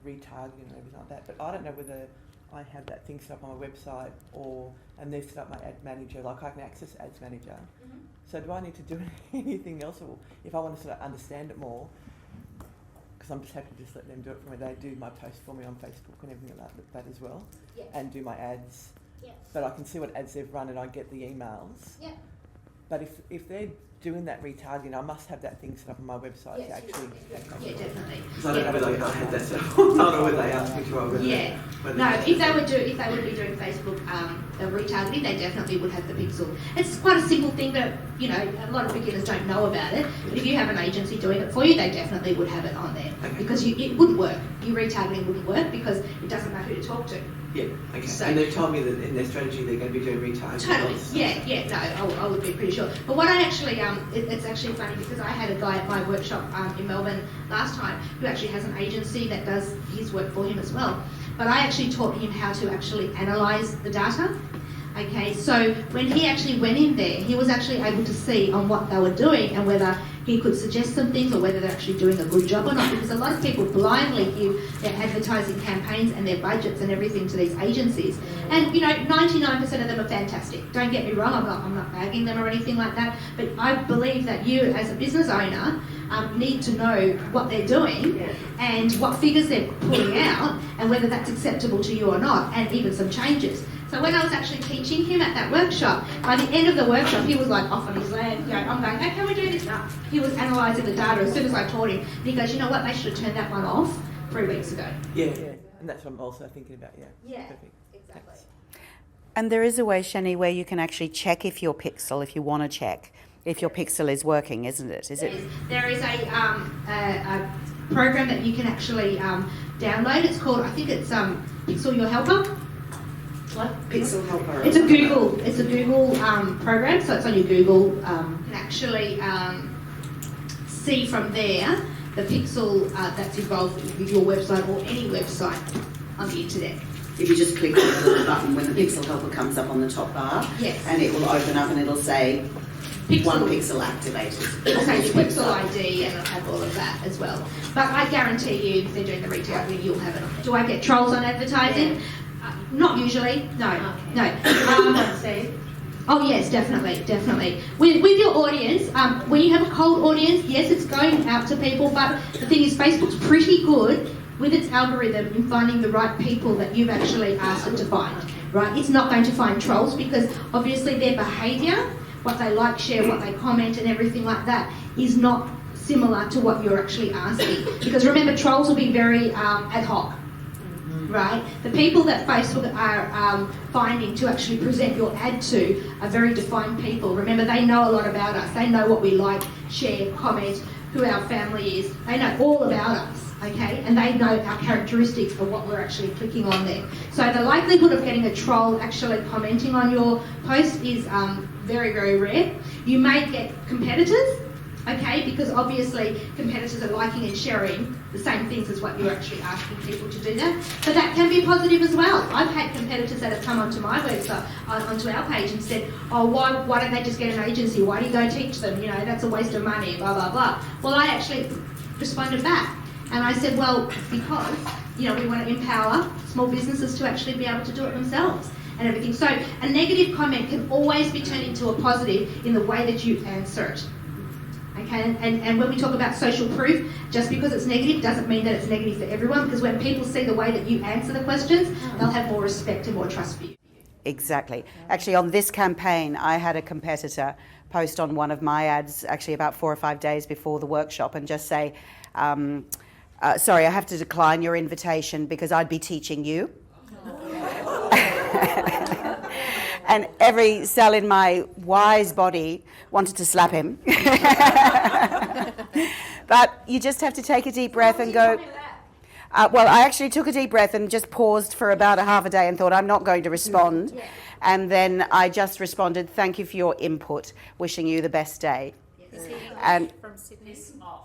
retargeting and everything like that, but I don't know whether I have that thing set up on my website and they've set up my ad manager, like I can access Ads Manager. Mm-hmm. So do I need to do anything else, or if I want to sort of understand it more, because I'm just happy to just let them do it for me. They do my posts for me on Facebook and everything like that as well, and do my ads. But I can see what ads they've run and I get the emails. But if they're doing that retargeting, I must have that thing set up on my website to actually... Yeah, definitely. Because I don't know whether I had that set up. I don't know whether they asked me to or whether... Yeah. No, if they would be doing Facebook retargeting, they definitely would have the pixel. It's quite a simple thing that, you know, a lot of beginners don't know about it. But if you have an agency doing it for you, they definitely would have it on there. Okay. Because it wouldn't work. Your retargeting wouldn't work because it doesn't know who to talk to. Yeah, okay. So- And they've told me that in their strategy they're going to be doing retargeting. Totally, yeah, no, I would be pretty sure. But what I actually, it's actually funny because I had a guy at my workshop in Melbourne last time who actually has an agency that does his work for him as well. But I actually taught him how to actually analyse the data. Okay, so when he actually went in there, he was actually able to see on what they were doing and whether he could suggest some things or whether they're actually doing a good job or not, because a lot of people blindly give their advertising campaigns and their budgets and everything to these agencies. And, you know, 99% of them are fantastic. Don't get me wrong, I'm not bagging them or anything like that, but I believe that you as a business owner need to know what they're doing and what figures they're putting out and whether that's acceptable to you or not, and even some changes. So when I was actually teaching him at that workshop, by the end of the workshop, he was like off on his land. You know, I'm going, hey, can we do this? No. He was analysing the data as soon as I taught him. And he goes, you know what, they should have turned that one off 3 weeks ago. Yeah, and that's what I'm also thinking about, Yeah, Perfect. exactly. Thanks. And there is a way, Shani, where you can actually check if your pixel, if you want to check if your pixel is working, isn't it? There is a program that you can actually download. It's called, I think it's Pixel Your Helper. What? Pixel Helper. It's a Google program, so it's on your Google. You can actually see from there the pixel that's involved with your website or any website on the internet. If you just click on the little button when the Pixel Helper comes up on the top bar, Yes. and it will open up and it'll say one pixel activated. It'll say your Pixel ID and it'll have all of that as well. But I guarantee you, if they're doing the retargeting, you'll have it on there. Do I get trolls on advertising? Not usually, no. Oh yes, definitely. With your audience, when you have a cold audience, yes, it's going out to people, but the thing is Facebook's pretty good with its algorithm in finding the right people that you've actually asked it to find, right? It's not going to find trolls because obviously their behaviour, what they like, share, what they comment and everything like that is not similar to what you're actually asking. Because remember, trolls will be very ad hoc. Right? The people that Facebook are finding to actually present your ad to are very defined people. Remember, they know a lot about us. They know what we like, share, comment, who our family is. They know all about us, okay? And they know our characteristics of what we're actually clicking on there. So the likelihood of getting a troll actually commenting on your post is very, very rare. You may get competitors, okay? Because obviously competitors are liking and sharing the same things as what you're actually asking people to do that. But that can be positive as well. I've had competitors that have come onto my website, onto our page and said, oh, why don't they just get an agency? Why do you go teach them? You know, that's a waste of money, blah, blah, blah. Well, I actually responded back. And I said, well, because, you know, we want to empower small businesses to actually be able to do it themselves and everything. So a negative comment can always be turned into a positive in the way that you answer it. Okay, and when we talk about social proof, just because it's negative doesn't mean that it's negative for everyone, because when people see the way that you answer the questions, they'll have more respect and more trust for you. Exactly. Actually, on this campaign, I had a competitor post on one of my ads, actually about 4 or 5 days before the workshop, and just say, sorry, I have to decline your invitation because I'd be teaching you. And every cell in my wise body wanted to slap him. But you just have to take a deep breath and go... well, I actually took a deep breath and just paused for about a half a day and thought, I'm not going to respond. Yeah. And then I just responded, thank you for your input, wishing you the best day. Is he and from Sydney? No.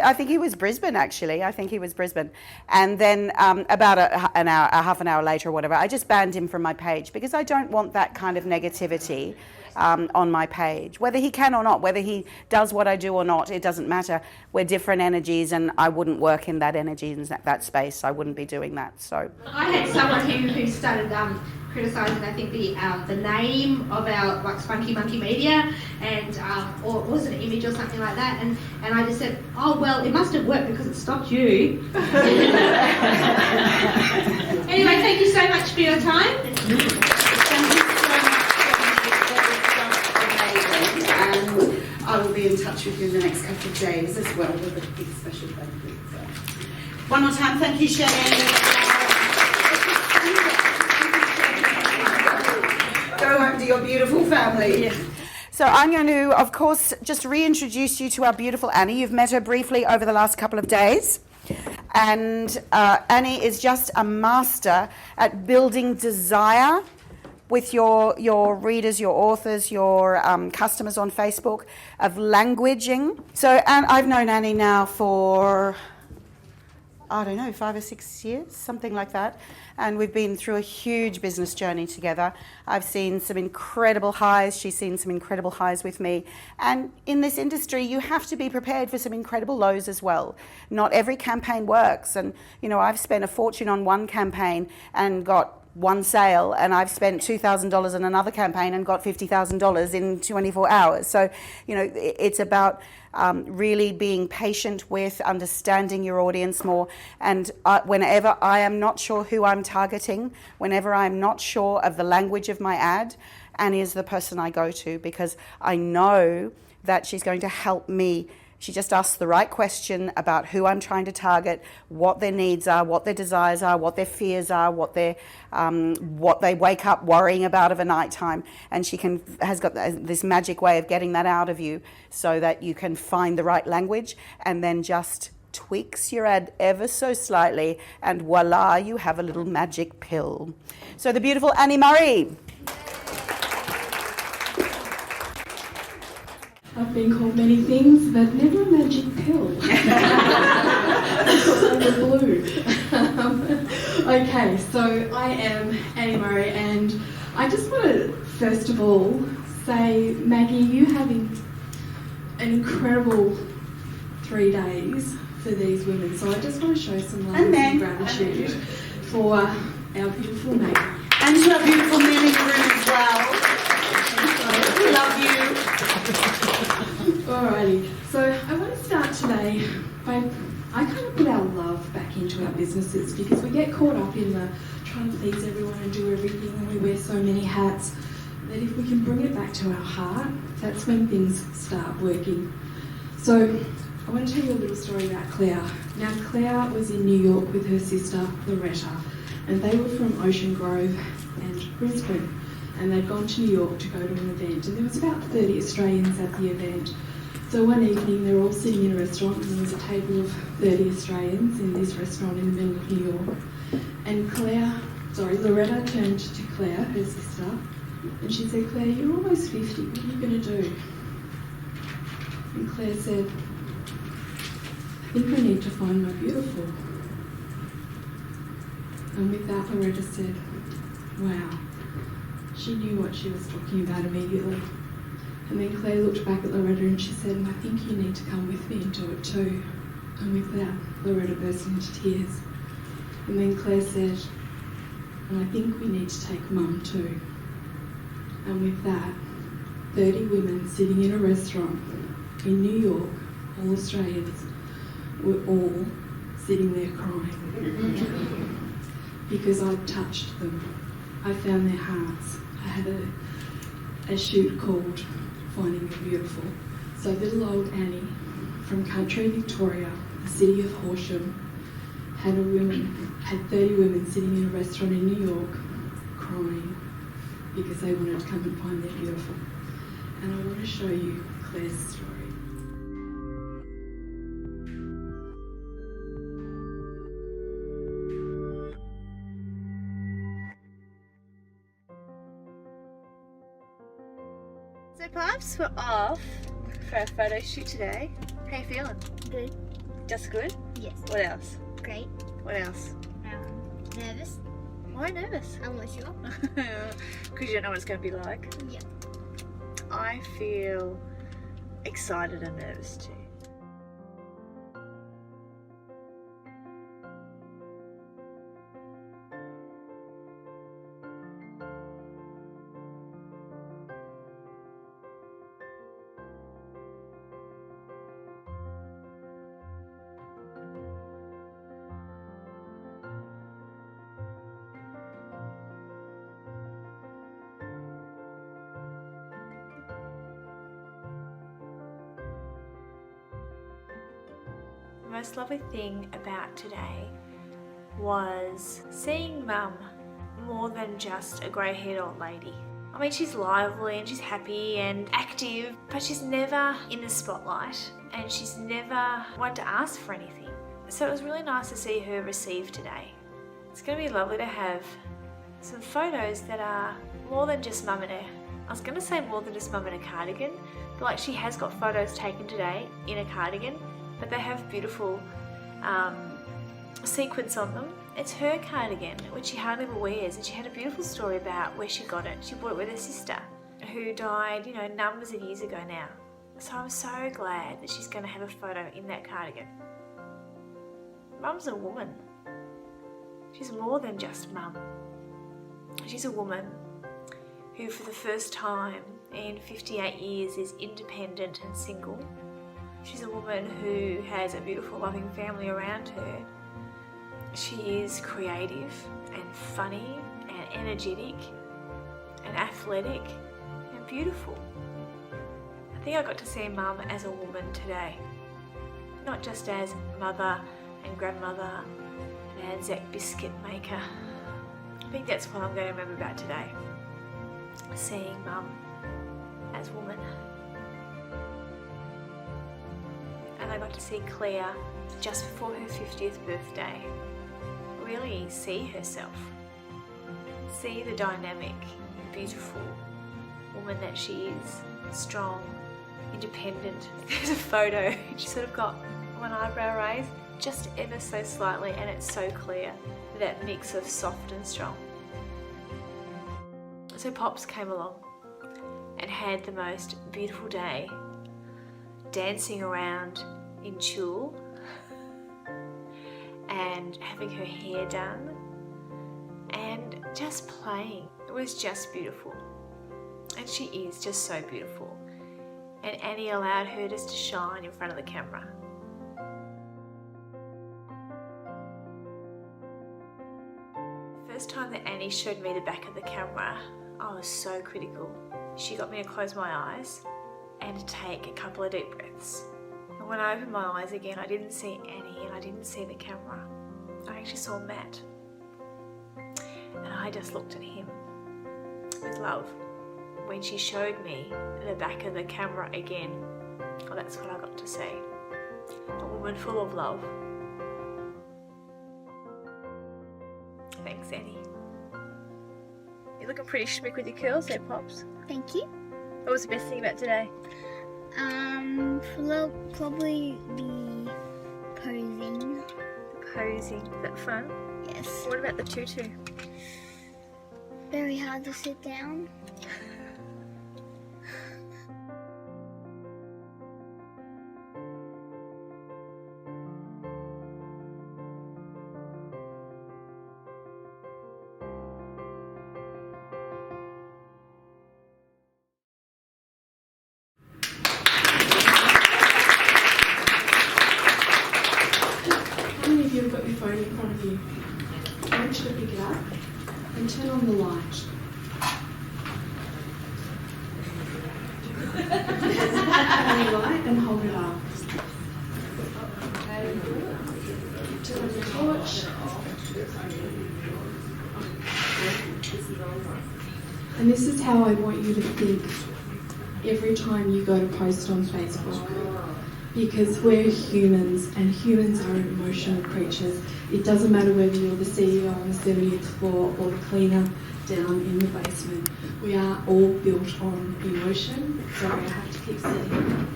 I think he was Brisbane, actually. I think he was Brisbane. And then about half an hour later or whatever, I just banned him from my page because I don't want that kind of negativity on my page. Whether he can or not, whether he does what I do or not, it doesn't matter. We're different energies, and I wouldn't work in that energy, in that space. I wouldn't be doing that. So I had someone who started criticising, I think, the name of our, like, Spunky Monkey Media, and or was it an image or something like that, and I just said, oh, well, it must have worked because it stopped you. Anyway, thank you so much for your time. Thank you so much. And I will be in touch with you in the next couple of days as well with a big special thank you. So, one more time, thank you, Shane. Go home to your beautiful family. Yeah. So I'm going to, of course, just reintroduce you to our beautiful Annie. You've met her briefly over the last couple of days. And Annie is just a master at building desire with your readers, your authors, your customers on Facebook, of languaging. So, and I've known Annie now for, I don't know, 5 or 6 years, something like that. And we've been through a huge business journey together. I've seen some incredible highs. She's seen some incredible highs with me. And in this industry, you have to be prepared for some incredible lows as well. Not every campaign works. And, you know, I've spent a fortune on one campaign and got one sale, and I've spent $2,000 on another campaign and got $50,000 in 24 hours. So, you know, it's about really being patient with, understanding your audience more. And whenever I am not sure who I'm targeting, whenever I'm not sure of the language of my ad, Annie is the person I go to, because I know that she's going to help me. She just asks the right question about who I'm trying to target, what their needs are, what their desires are, what their fears are, what they wake up worrying about of a night time. And she has got this magic way of getting that out of you so that you can find the right language, and then just tweaks your ad ever so slightly, and voila, you have a little magic pill. So the beautiful Annie Murray. I've been called many things, but never a magic pill. I'm blue. Okay, so I am Annie Murray, and I just want to first of all say, Maggie, you having an incredible 3 days for these women. So I just want to show some love and gratitude for our beautiful Maggie. And to our beautiful men in the room as well. We love you. Alrighty, so I want to start today by, I kind of put our love back into our businesses, because we get caught up in the trying to please everyone and do everything, and we wear so many hats, that if we can bring it back to our heart, that's when things start working. So I want to tell you a little story about Claire. Now, Claire was in New York with her sister Loretta, and they were from Ocean Grove and Brisbane, and they'd gone to New York to go to an event, and there was about 30 Australians at the event. So one evening they were all sitting in a restaurant, and there was a table of 30 Australians in this restaurant in the middle of New York. And Loretta turned to Claire, her sister, And she said, Claire, you're almost 50, what are you going to do? And Claire said, I think I need to find my beautiful. And with that, Loretta said, wow. She knew what she was talking about immediately. And then Claire looked back at Loretta and she said, and I think you need to come with me and do it too. And with that, Loretta burst into tears. And then Claire said, and I think we need to take Mum too. And with that, 30 women sitting in a restaurant in New York, all Australians, were all sitting there crying. Because I'd touched them. I found their hearts. I had a shoot called Finding the Beautiful. So little old Annie from country Victoria, the city of Horsham, had 30 women sitting in a restaurant in New York crying because they wanted to come and find their beautiful. And I want to show you Claire's story. So Pops, we're off for a photo shoot today. How you feeling? Good. Just good? Yes. What else? Great. What else? Nervous. Why nervous? I'm not sure. Because you don't know what it's going to be like. Yeah. I feel excited and nervous too. The most lovely thing about today was seeing Mum more than just a grey-haired old lady. I mean, she's lively and she's happy and active, but she's never in the spotlight and she's never wanted to ask for anything. So it was really nice to see her receive today. It's going to be lovely to have some photos that are more than just Mum in a, I was going to say more than just Mum in a cardigan, but like she has got photos taken today in a cardigan, but they have beautiful sequins on them. It's her cardigan, which she hardly ever wears, and she had a beautiful story about where she got it. She bought it with her sister, who died, you know, numbers of years ago now. So I'm so glad that she's going to have a photo in that cardigan. Mum's a woman. She's more than just Mum. She's a woman who for the first time in 58 years is independent and single. She's a woman who has a beautiful loving family around her. She is creative and funny and energetic and athletic and beautiful. I think I got to see Mum as a woman today, not just as mother and grandmother and Anzac biscuit maker. I think that's what I'm going to remember about today, seeing Mum as woman. And I got to see Claire just before her 50th birthday really see herself, see the dynamic, beautiful woman that she is, strong, independent. There's a photo, she sort of got one eyebrow raised just ever so slightly, and it's so clear, that mix of soft and strong. So Pops came along and had the most beautiful day, dancing around in tulle and having her hair done and just playing. It was just beautiful, and she is just so beautiful, and Annie allowed her just to shine in front of the camera. The first time that Annie showed me the back of the camera, I was so critical. She got me to close my eyes and to take a couple of deep breaths. And when I opened my eyes again, I didn't see Annie and I didn't see the camera. I actually saw Matt. And I just looked at him with love. When she showed me the back of the camera again, oh, that's what I got to see. A woman full of love. Thanks, Annie. You're looking pretty schmick with your curls there, Pops. Thank you. What was the best thing about today? Probably the posing. Posing. Is that fun? Yes. What about the tutu? Very hard to sit down. How many of you have got your phone in front of you? I want you to pick it up and turn on the light. Turn on the light and hold it up. Turn on the torch. And this is how I want you to think every time you go to post on Facebook. Because we're humans and humans are emotional creatures. It doesn't matter whether you're the CEO on the 70th floor or the cleaner down in the basement. We are all built on emotion. Sorry, I have to keep saying it.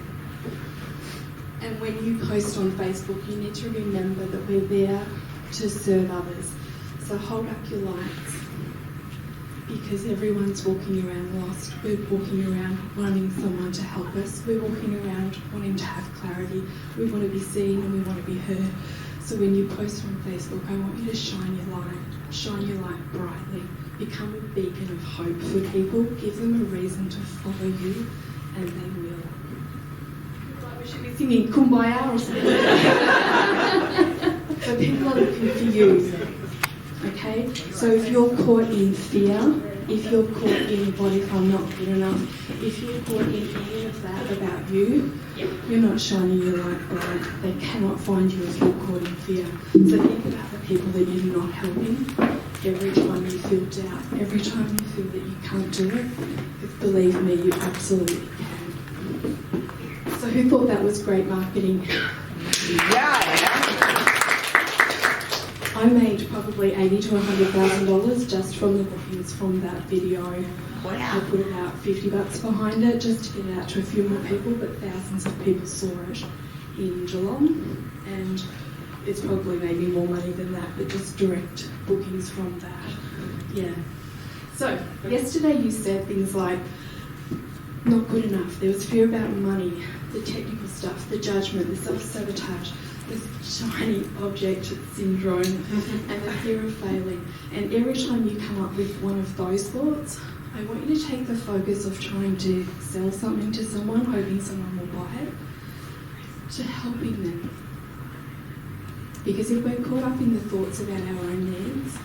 And when you post on Facebook, you need to remember that we're there to serve others. So hold up your lights. Because everyone's walking around lost. We're walking around wanting someone to help us. We're walking around wanting to have clarity. We want to be seen and we want to be heard. So when you post on Facebook, I want you to shine your light. Shine your light brightly. Become a beacon of hope for people. Give them a reason to follow you, and they will. Like we should be singing Kumbaya or something. So people are looking for you. Okay, so if you're caught in fear, if you're caught in what if I'm not good enough, if you're caught in any of that about you, you're not shining your light bright. They cannot find you if you're caught in fear. So think about the people that you're not helping. Every time you feel doubt, every time you feel that you can't do it, believe me, you absolutely can. So who thought that was great marketing? I made probably $80,000 to $100,000 just from the bookings from that video. Wow. I put about $50 behind it just to get it out to a few more people, but thousands of people saw it in Geelong, and it's probably maybe more money than that, but just direct bookings from that. Yeah. So yesterday you said things like not good enough. There was fear about money, the technical stuff, the judgment, the self-sabotage, the shiny object syndrome, and the fear of failing. And every time you come up with one of those thoughts, I want you to take the focus of trying to sell something to someone, hoping someone will buy it, to helping them. Because if we're caught up in the thoughts about our own needs,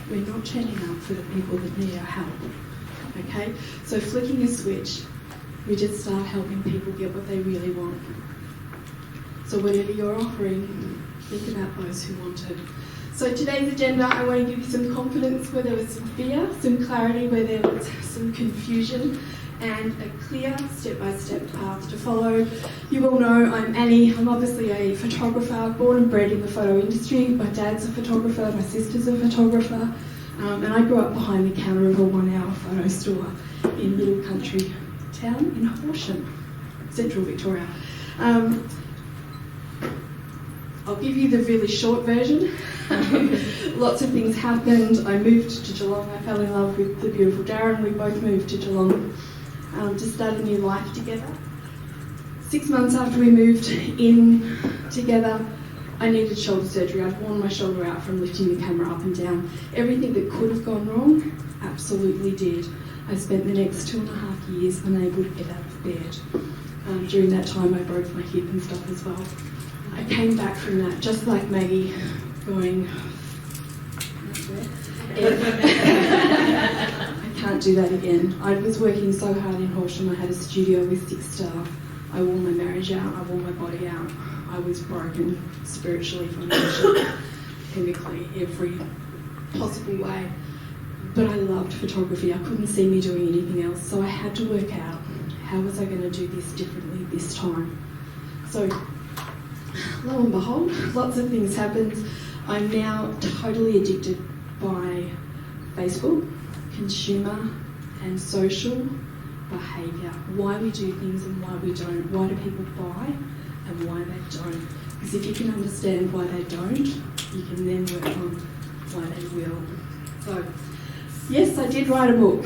we're not turning up for the people that need our help. Okay? So flicking a switch, we just start helping people get what they really want. So whatever you're offering, think about those who want it. So today's agenda, I want to give you some confidence where there was some fear, some clarity where there was some confusion, and a clear step-by-step path to follow. You all know I'm Annie. I'm obviously a photographer, born and bred in the photo industry. My dad's a photographer, my sister's a photographer, and I grew up behind the counter of a 1-hour photo store in little country town in Horsham, Central Victoria. I'll give you the really short version. Lots of things happened. I moved to Geelong. I fell in love with the beautiful Darren. We both moved to Geelong to start a new life together. 6 months after we moved in together, I needed shoulder surgery. I'd worn my shoulder out from lifting the camera up and down. Everything that could have gone wrong absolutely did. I spent the next 2.5 years unable to get out of bed. During that time, I broke my hip and stuff as well. I came back from that, just like Maggie, going, I can't do that again. I was working so hard in Horsham. I had a studio with 6 staff. I wore my marriage out. I wore my body out. I was broken spiritually, financially, chemically, every possible way. But I loved photography. I couldn't see me doing anything else. So I had to work out, how was I going to do this differently this time? So lo and behold, lots of things happened. I'm now totally addicted by Facebook, consumer and social behaviour. Why we do things and why we don't. Why do people buy and why they don't. Because if you can understand why they don't, you can then work on why they will. So, yes, I did write a book.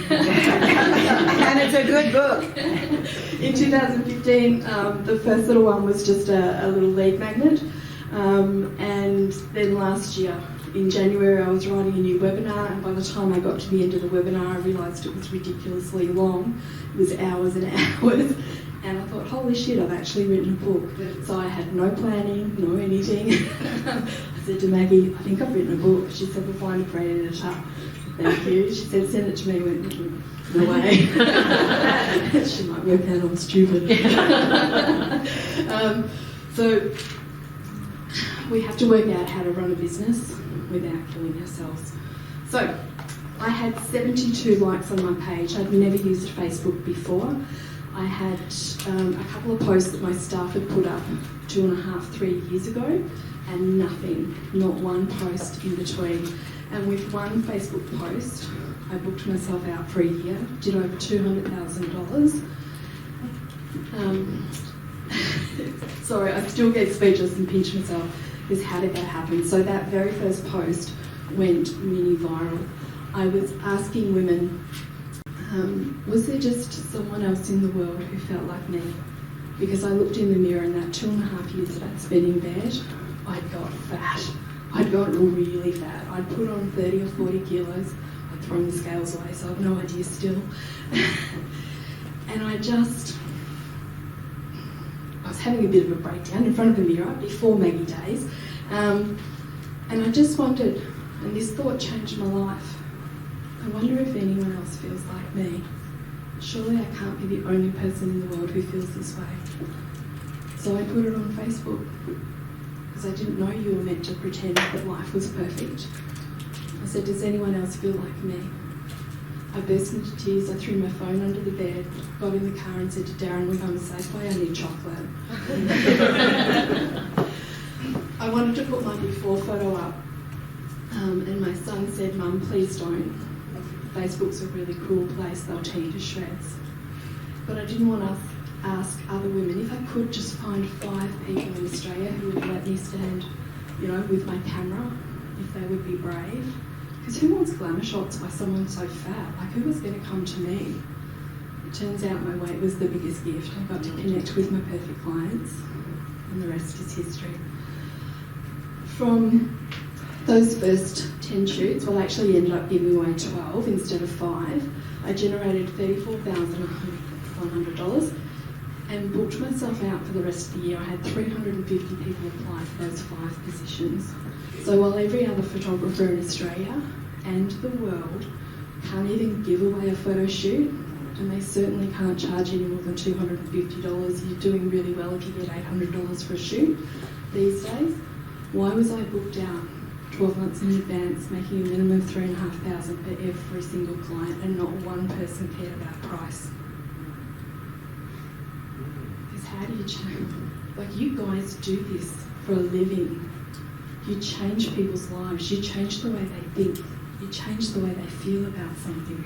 And it's a good book. In 2015, the first little one was just a little lead magnet. And then last year, in January, I was writing a new webinar, and by the time I got to the end of the webinar, I realised it was ridiculously long. It was hours and hours. And I thought, holy shit, I've actually written a book. So I had no planning, no anything. I said to Maggie, I think I've written a book. She said, we'll find a great editor. Thank you. She said, send it to me. I went, no way. She might work out I'm stupid. So we have to work out how to run a business without killing ourselves. So I had 72 likes on my page. I'd never used Facebook before. I had a couple of posts that my staff had put up 2.5, 3 years ago, and nothing, not one post in between. And with one Facebook post, I booked myself out for a year, did over $200,000. Sorry, I still get speechless and pinch myself, because how did that happen? So that very first post went mini viral. I was asking women, was there just someone else in the world who felt like me? Because I looked in the mirror, and that 2.5 years that I'd spent in bed, I'd got fat. I'd gotten really fat. I'd put on 30 or 40 kilos. I'd thrown the scales away, so I've no idea still. And I was having a bit of a breakdown in front of the mirror before Maggie days. And I just wondered, and this thought changed my life, I wonder if anyone else feels like me. Surely I can't be the only person in the world who feels this way. So I put it on Facebook, because I didn't know you were meant to pretend that life was perfect. I said, does anyone else feel like me? I burst into tears, I threw my phone under the bed, got in the car and said to Darren, we're going to Safeway, I need chocolate. I wanted to put my before photo up, and my son said, Mum, please don't. Facebook's a really cruel place, they'll tear you to shreds. But I didn't want to ask other women if I could just find 5 people in Australia who would let me stand, with my camera, if they would be brave. Because who wants glamour shots by someone so fat? Like, who was going to come to me? It turns out my weight was the biggest gift. I got to connect with my perfect clients, and the rest is history. From those first 10 shoots, well, I actually ended up giving away 12 instead of 5. I generated $34,100 and booked myself out for the rest of the year. I had 350 people apply for those 5 positions. So while every other photographer in Australia and the world can't even give away a photo shoot, and they certainly can't charge any more than $250, you're doing really well if you get $800 for a shoot these days. Why was I booked out 12 months in advance, making a minimum of $3,500 for every single client, and not one person cared about price? Because how do you change? Like, you guys do this for a living. You change people's lives. You change the way they think. You change the way they feel about something.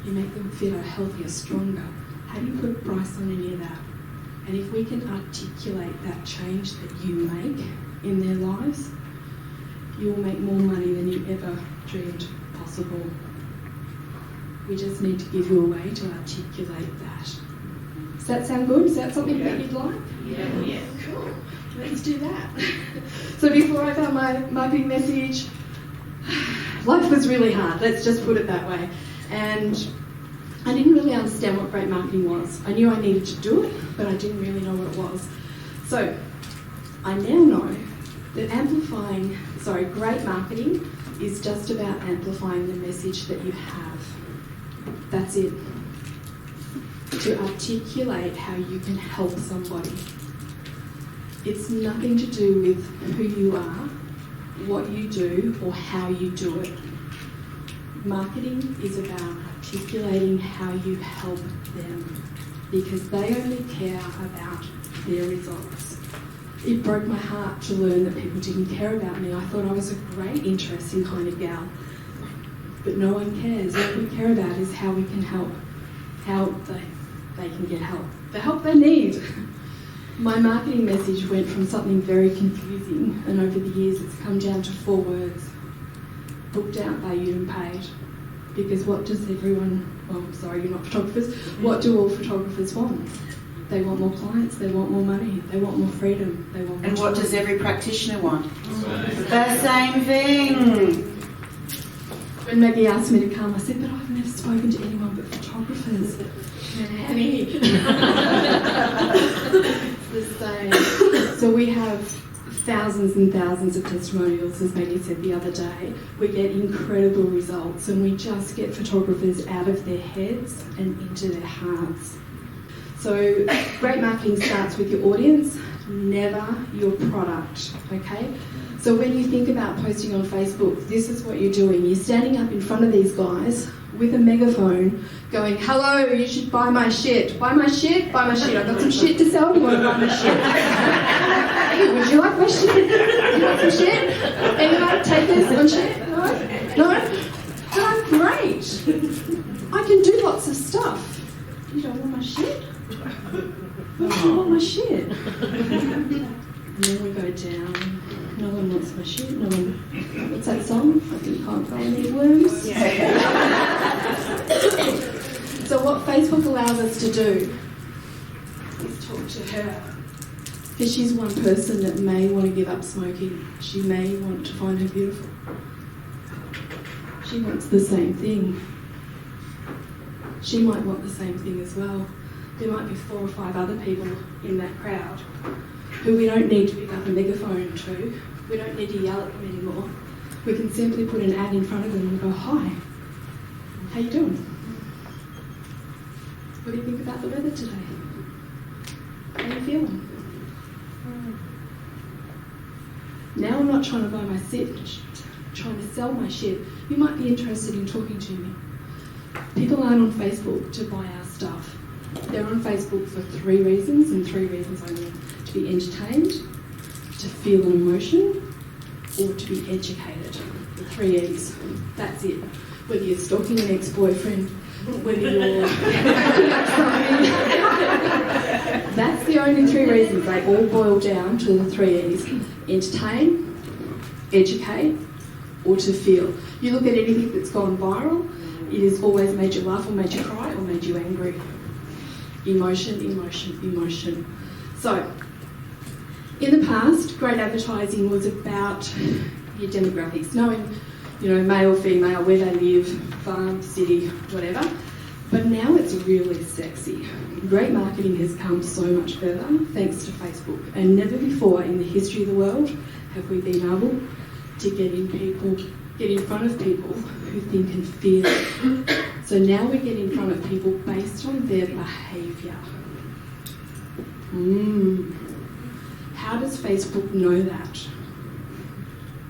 You make them fitter, healthier, stronger. How do you put a price on any of that? And if we can articulate that change that you make in their lives, you will make more money than you ever dreamed possible. We just need to give you a way to articulate that. Does that sound good? Is that something that you'd like? Yeah. Cool. Let's do that. So before I found my big message, life was really hard. Let's just put it that way. And I didn't really understand what great marketing was. I knew I needed to do it, but I didn't really know what it was. So I now know that great marketing is just about amplifying the message that you have. That's it. To articulate how you can help somebody. It's nothing to do with who you are, what you do, or how you do it. Marketing is about articulating how you help them, because they only care about their results. It broke my heart to learn that people didn't care about me. I thought I was a great, interesting kind of gal. but no one cares. What we care about is how we can help, how they can get help, the help they need. My marketing message went from something very confusing, and over the years it's come down to 4 words: booked out, valued and paid. Because what does everyone, well, I'm sorry, you're not photographers, what do all photographers want? They want more clients, they want more money, they want more freedom, they want more And what choice. does every practitioner want? The same thing. When Maggie asked me to come, I said, but I've never spoken to anyone but photographers. And Annie. It's the same. So we have thousands and thousands of testimonials, as Maggie said the other day. We get incredible results, and we just get photographers out of their heads and into their hearts. So great marketing starts with your audience, never your product, okay? So when you think about posting on Facebook, this is what you're doing. You're standing up in front of these guys with a megaphone going, hello, you should buy my shit. Buy my shit? Buy my shit. I've got some shit to sell. You want to buy my shit? Hey, would you like my shit? You want some shit? Anyone take this on shit? No? No? But I'm great. I can do lots of stuff. You don't want my shit? Why do you want my shit? And then we go down. No one wants my shit. No one. What's that song? I think can't go any worms. Yeah. So what Facebook allows us to do is talk to her. Because she's one person that may want to give up smoking. She may want to find her beautiful. She wants the same thing. She might want the same thing as well. There might be 4 or 5 other people in that crowd who we don't need to pick up a megaphone to. We don't need to yell at them anymore. We can simply put an ad in front of them and go, hi, how you doing? What do you think about the weather today? How are you feeling? Now I'm not trying to buy my shit, trying to sell my shit. You might be interested in talking to me. People aren't on Facebook to buy our stuff. They're on Facebook for 3 reasons, and 3 reasons only. To be entertained, to feel an emotion, or to be educated. The 3 E's. That's it. Whether you're stalking an ex-boyfriend, whether you're... That's the only 3 reasons. They all boil down to the 3 E's. Entertain, educate, or to feel. You look at anything that's gone viral, it has always made you laugh or made you cry or made you angry. Emotion, emotion, emotion. So, in the past, great advertising was about your demographics, knowing, male, female, where they live, farm, city, whatever. But now it's really sexy. Great marketing has come so much further thanks to Facebook, and never before in the history of the world have we been able to get in front of people who think and feel. So now we get in front of people based on their behaviour. How does Facebook know that?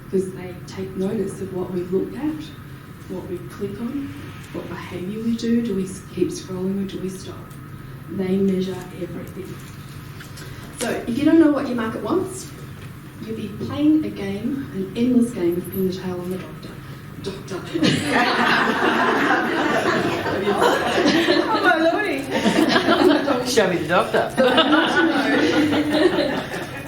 Because they take notice of what we look at, what we click on, what behaviour we do. Do we keep scrolling or do we stop? They measure everything. So if you don't know what your market wants, you'll be playing a game, an endless game of pin the tail on the doctor. Oh my lordy! Show me the doctor. So I want to know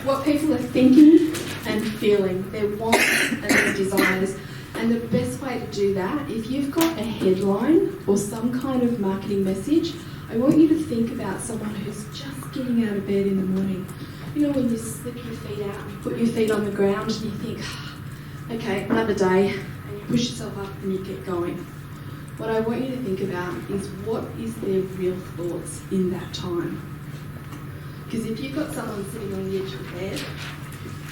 what people are thinking and feeling, their wants and their desires. And the best way to do that, if you've got a headline or some kind of marketing message, I want you to think about someone who's just getting out of bed in the morning. When you slip your feet out, you put your feet on the ground and you think, okay, another day, and you push yourself up and you get going. What I want you to think about is what is their real thoughts in that time. Because if you've got someone sitting on the edge of the bed,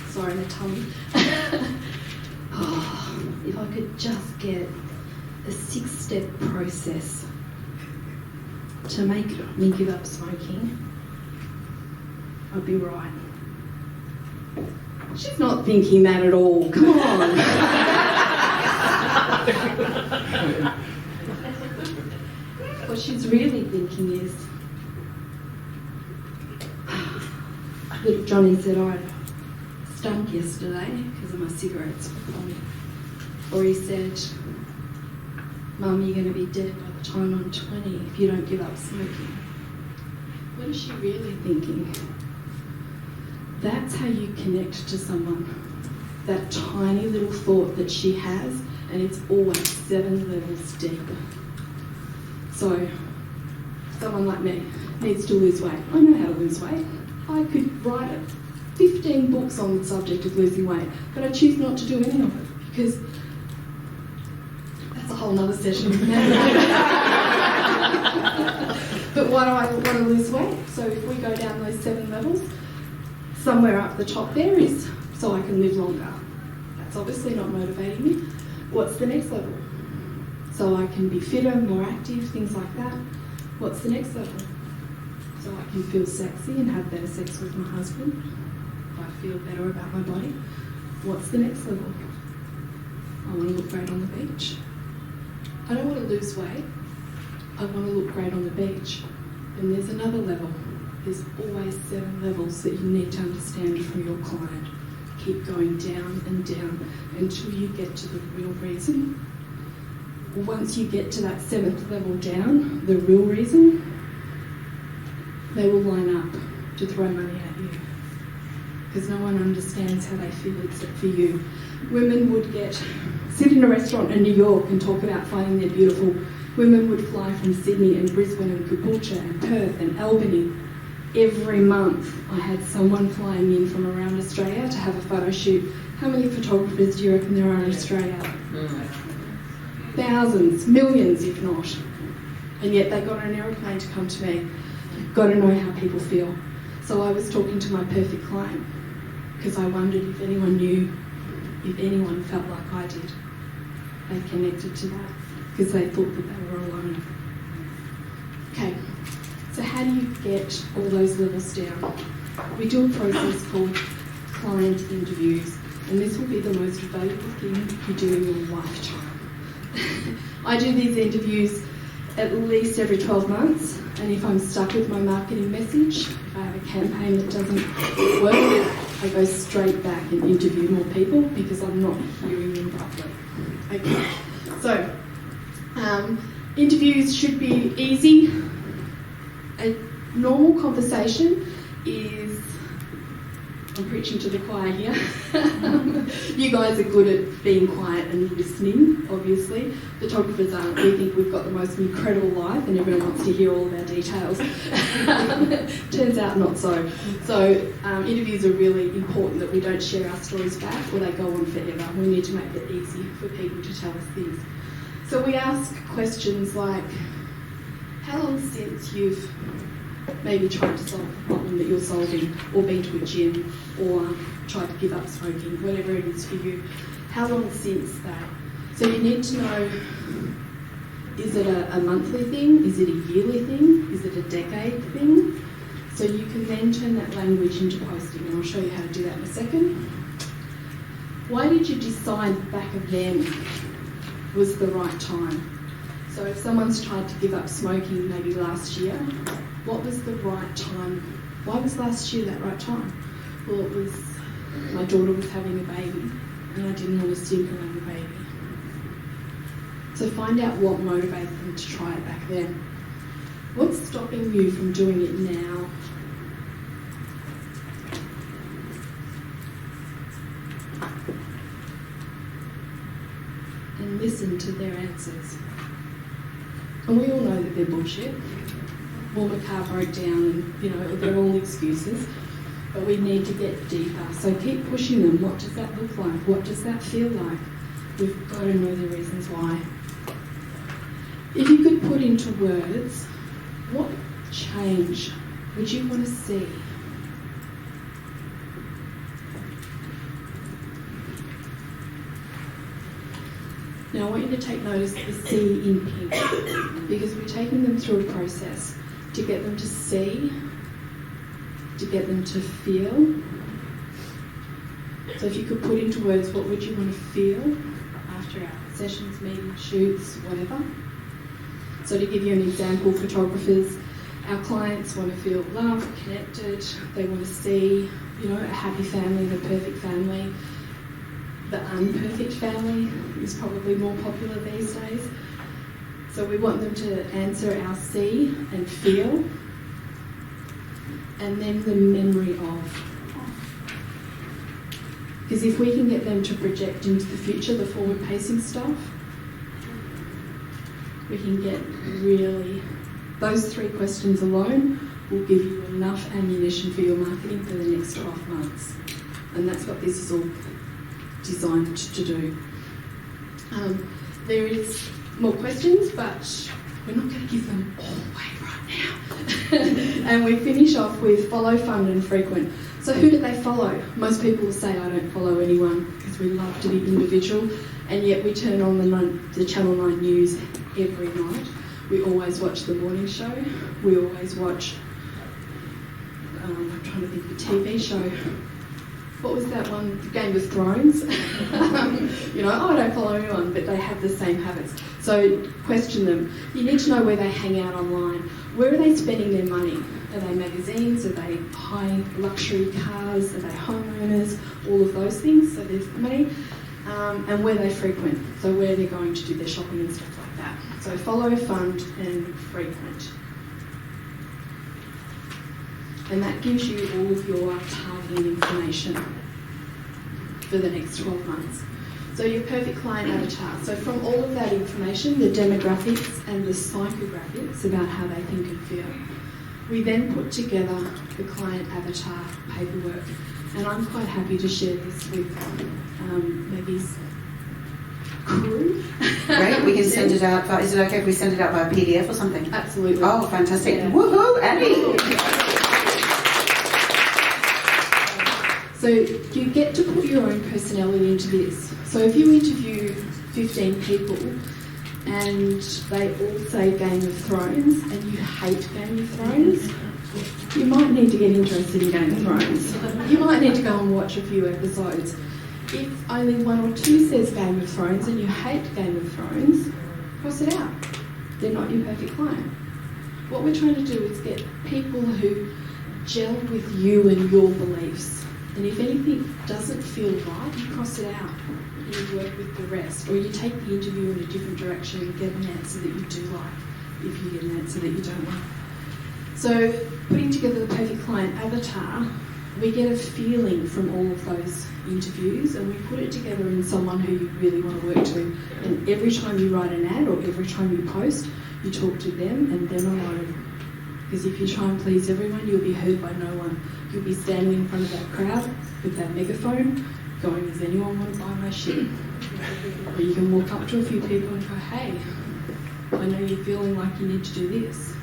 sorry, the tummy, if I could just get a 6-step process to make me give up smoking, I'd be right. She's not thinking that at all. Come on. What she's really thinking is, little Johnny said I stunk yesterday because of my cigarettes. Or he said, Mum, you're going to be dead by the time I'm 20 if you don't give up smoking. What is she really thinking? That's how you connect to someone. That tiny little thought that she has, and it's always 7 levels deep. So, someone like me needs to lose weight. I know how to lose weight. I could write 15 books on the subject of losing weight, but I choose not to do any of it because that's a whole nother session. But why do I want to lose weight? So if we go down those 7 levels, somewhere up the top there is so I can live longer. That's obviously not motivating me. What's the next level? So I can be fitter, more active, things like that. What's the next level? So I can feel sexy and have better sex with my husband. I feel better about my body. What's the next level? I want to look great on the beach. I don't want to lose weight. I want to look great on the beach. And there's another level. There's always 7 levels that you need to understand from your client. Keep going down and down until you get to the real reason. Once you get to that 7th level down, the real reason, they will line up to throw money at you. Because no one understands how they feel except for you. Women would sit in a restaurant in New York and talk about finding they're beautiful. Women would fly from Sydney and Brisbane and Caboolture and Perth and Albany. Every month I had someone flying in from around Australia to have a photo shoot. How many photographers do you reckon there are in Australia? Thousands, millions if not. And yet they got on an aeroplane to come to me. You've got to know how people feel. So I was talking to my perfect client because I wondered if anyone knew, if anyone felt like I did. They connected to that because they thought that they were alone. Okay, so how do you get all those levels down? We do a process called client interviews, and this will be the most valuable thing you do in your lifetime. I do these interviews at least every 12 months, and if I'm stuck with my marketing message, if I have a campaign that doesn't work, I go straight back and interview more people because I'm not hearing them properly. Okay, so interviews should be easy. A normal conversation is, I'm preaching to the choir here. You guys are good at being quiet and listening, obviously. Photographers aren't. We think we've got the most incredible life and everyone wants to hear all of our details. Turns out not so. So interviews are really important that we don't share our stories back or they go on forever. We need to make it easy for people to tell us things. So we ask questions like, how long since you've maybe tried to solve the problem that you're solving, or been to a gym, or tried to give up smoking, whatever it is for you. How long since that? So you need to know, is it a monthly thing? Is it a yearly thing? Is it a decade thing? So you can then turn that language into posting, and I'll show you how to do that in a second. Why did you decide back then was the right time? So if someone's tried to give up smoking maybe last year, what was the right time? Why was last year that right time? Well, it was my daughter was having a baby and I didn't want to stink around the baby. So find out what motivated them to try it back then. What's stopping you from doing it now? And listen to their answers. And we all know that they're bullshit. Well, my car broke down and, they're all excuses. But we need to get deeper. So keep pushing them. What does that look like? What does that feel like? We've got to know the reasons why. If you could put into words, what change would you want to see? Now I want you to take notice of the C in pink because we're taking them through a process to get them to see, to get them to feel. So if you could put into words, what would you want to feel after our sessions, meetings, shoots, whatever. So to give you an example, photographers, our clients want to feel loved, connected, they want to see, a happy family, the perfect family. The unperfect family is probably more popular these days. So we want them to answer our see and feel, and then the memory of. Because if we can get them to project into the future, the forward-pacing stuff, we can get really... Those 3 questions alone will give you enough ammunition for your marketing for the next 12 months. And that's what this is all designed to do. There is more questions, but we're not going to give them all away right now. And we finish off with follow, fund and frequent. So who do they follow? Most people will say, I don't follow anyone, because we love to be individual, and yet we turn on the Channel 9 news every night. We always watch the morning show. We always watch, I'm trying to think of a TV show. What was that one? Game of Thrones. I don't follow anyone, but they have the same habits. So question them. You need to know where they hang out online. Where are they spending their money? Are they magazines? Are they high luxury cars? Are they homeowners? All of those things. So there's money. And where they frequent. So where they're going to do their shopping and stuff like that. So follow, fund and frequent. And that gives you all of your targeting information for the next 12 months. So your perfect client avatar. So from all of that information, the demographics and the psychographics about how they think and feel, we then put together the client avatar paperwork. And I'm quite happy to share this with Maggie's crew. Great, we can send it out. Is it okay if we send it out by PDF or something? Absolutely. Oh, fantastic. Yeah. Woohoo, Annie! So you get to put your own personality into this. So if you interview 15 people and they all say Game of Thrones and you hate Game of Thrones, you might need to get interested in Game of Thrones. You might need to go and watch a few episodes. If only 1 or 2 says Game of Thrones and you hate Game of Thrones, cross it out. They're not your perfect client. What we're trying to do is get people who gel with you and your beliefs. And if anything doesn't feel right, you cross it out and you work with the rest. Or you take the interview in a different direction and get an answer that you do like, if you get an answer that you don't like. So putting together the perfect client avatar, we get a feeling from all of those interviews and we put it together in someone who you really want to work to. And every time you write an ad or every time you post, you talk to them and them alone. Because if you try and please everyone, you'll be heard by no one. You'll be standing in front of that crowd with that megaphone going, does anyone want to buy my shit? Or you can walk up to a few people and go, hey, I know you're feeling like you need to do this.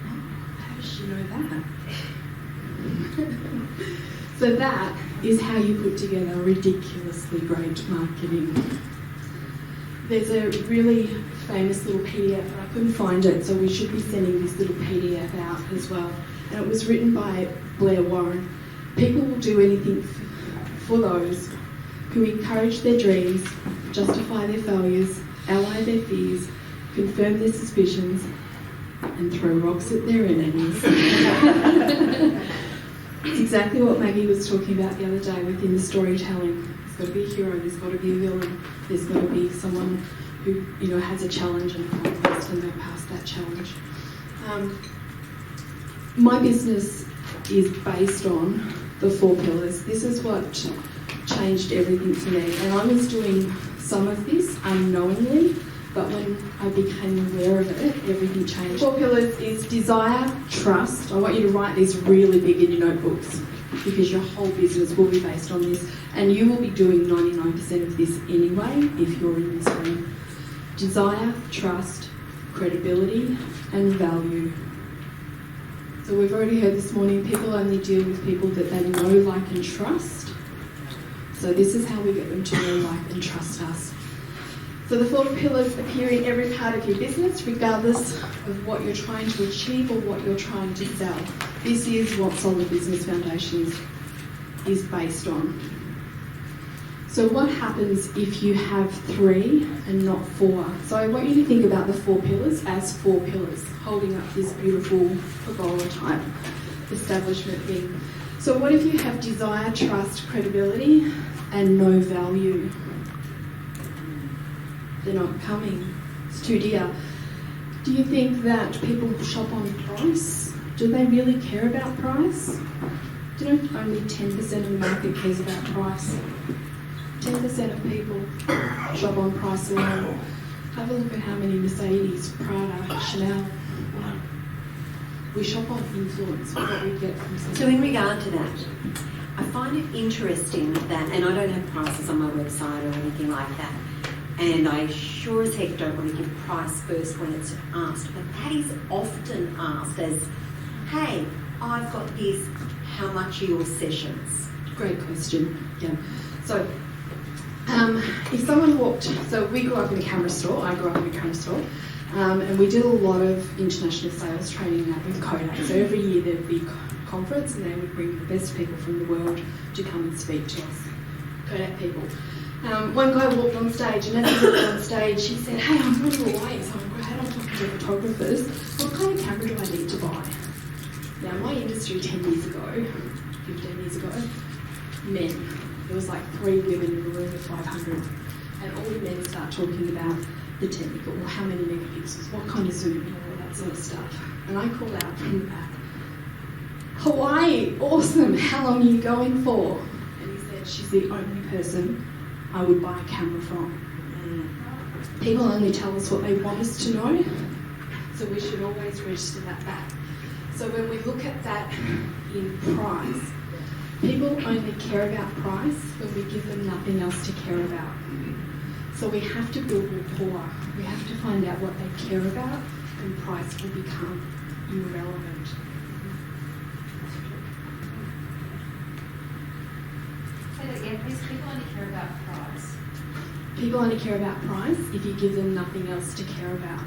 Oh, how does she know that? So that is how you put together ridiculously great marketing. There's a really famous little PDF, and I couldn't find it, so we should be sending this little PDF out as well. And it was written by Blair Warren. People will do anything for those who encourage their dreams, justify their failures, ally their fears, confirm their suspicions, and throw rocks at their enemies. It's exactly what Maggie was talking about the other day within the storytelling. There's got to be a hero, there's got to be a villain, there's got to be someone who has a challenge and a contest and they'll pass that challenge. My business is based on the 4 pillars. This is what changed everything for me. And I was doing some of this unknowingly, but when I became aware of it, everything changed. 4 pillars is desire, trust. I want you to write these really big in your notebooks because your whole business will be based on this. And you will be doing 99% of this anyway if you're in this room. Desire, trust, credibility, and value. So we've already heard this morning, people only deal with people that they know, like, and trust. So this is how we get them to know, like, and trust us. So the 4 pillars appear in every part of your business, regardless of what you're trying to achieve or what you're trying to sell. This is what Solid Business Foundation is based on. So what happens if you have 3 and not 4? So I want you to think about the 4 pillars as 4 pillars, holding up this beautiful pergola type establishment thing. So what if you have desire, trust, credibility, and no value? They're not coming. Studia. Do you think that people shop on price? Do they really care about price? Do you know only 10% of the market cares about price? 10% of people shop on price alone. Have a look at how many Mercedes, Prada, Chanel. We shop on influence, what we get from someone. So in regard to that, I find it interesting that, and I don't have prices on my website or anything like that, and I sure as heck don't want to give price first when it's asked, but that is often asked as, hey, I've got this, how much are your sessions? Great question, yeah. So, if someone walked, so we grew up in a camera store, I grew up in a camera store, and we did a lot of international sales training out with Kodak. So every year there'd be a conference and they would bring the best people from the world to come and speak to us, Kodak people. One guy walked on stage, and as he walked on stage, he said, hey, I'm from Hawaii, so I'm glad I'm talking to photographers. What kind of camera do I need to buy? Now, my industry 10 years ago, 15 years ago, men. There was like 3 women in the room with 500. And all the men start talking about the technical, or how many megapixels, what kind of zoom, all that sort of stuff. And I called out from the back, Hawaii, awesome, how long are you going for? And he said, she's the only person I would buy a camera from. People only tell us what they want us to know, so we should always register that back. So when we look at that in price, people only care about price when we give them nothing else to care about. So we have to build rapport. We have to find out what they care about, and price will become irrelevant. Say that again, please. People only care about price. People only care about price if you give them nothing else to care about.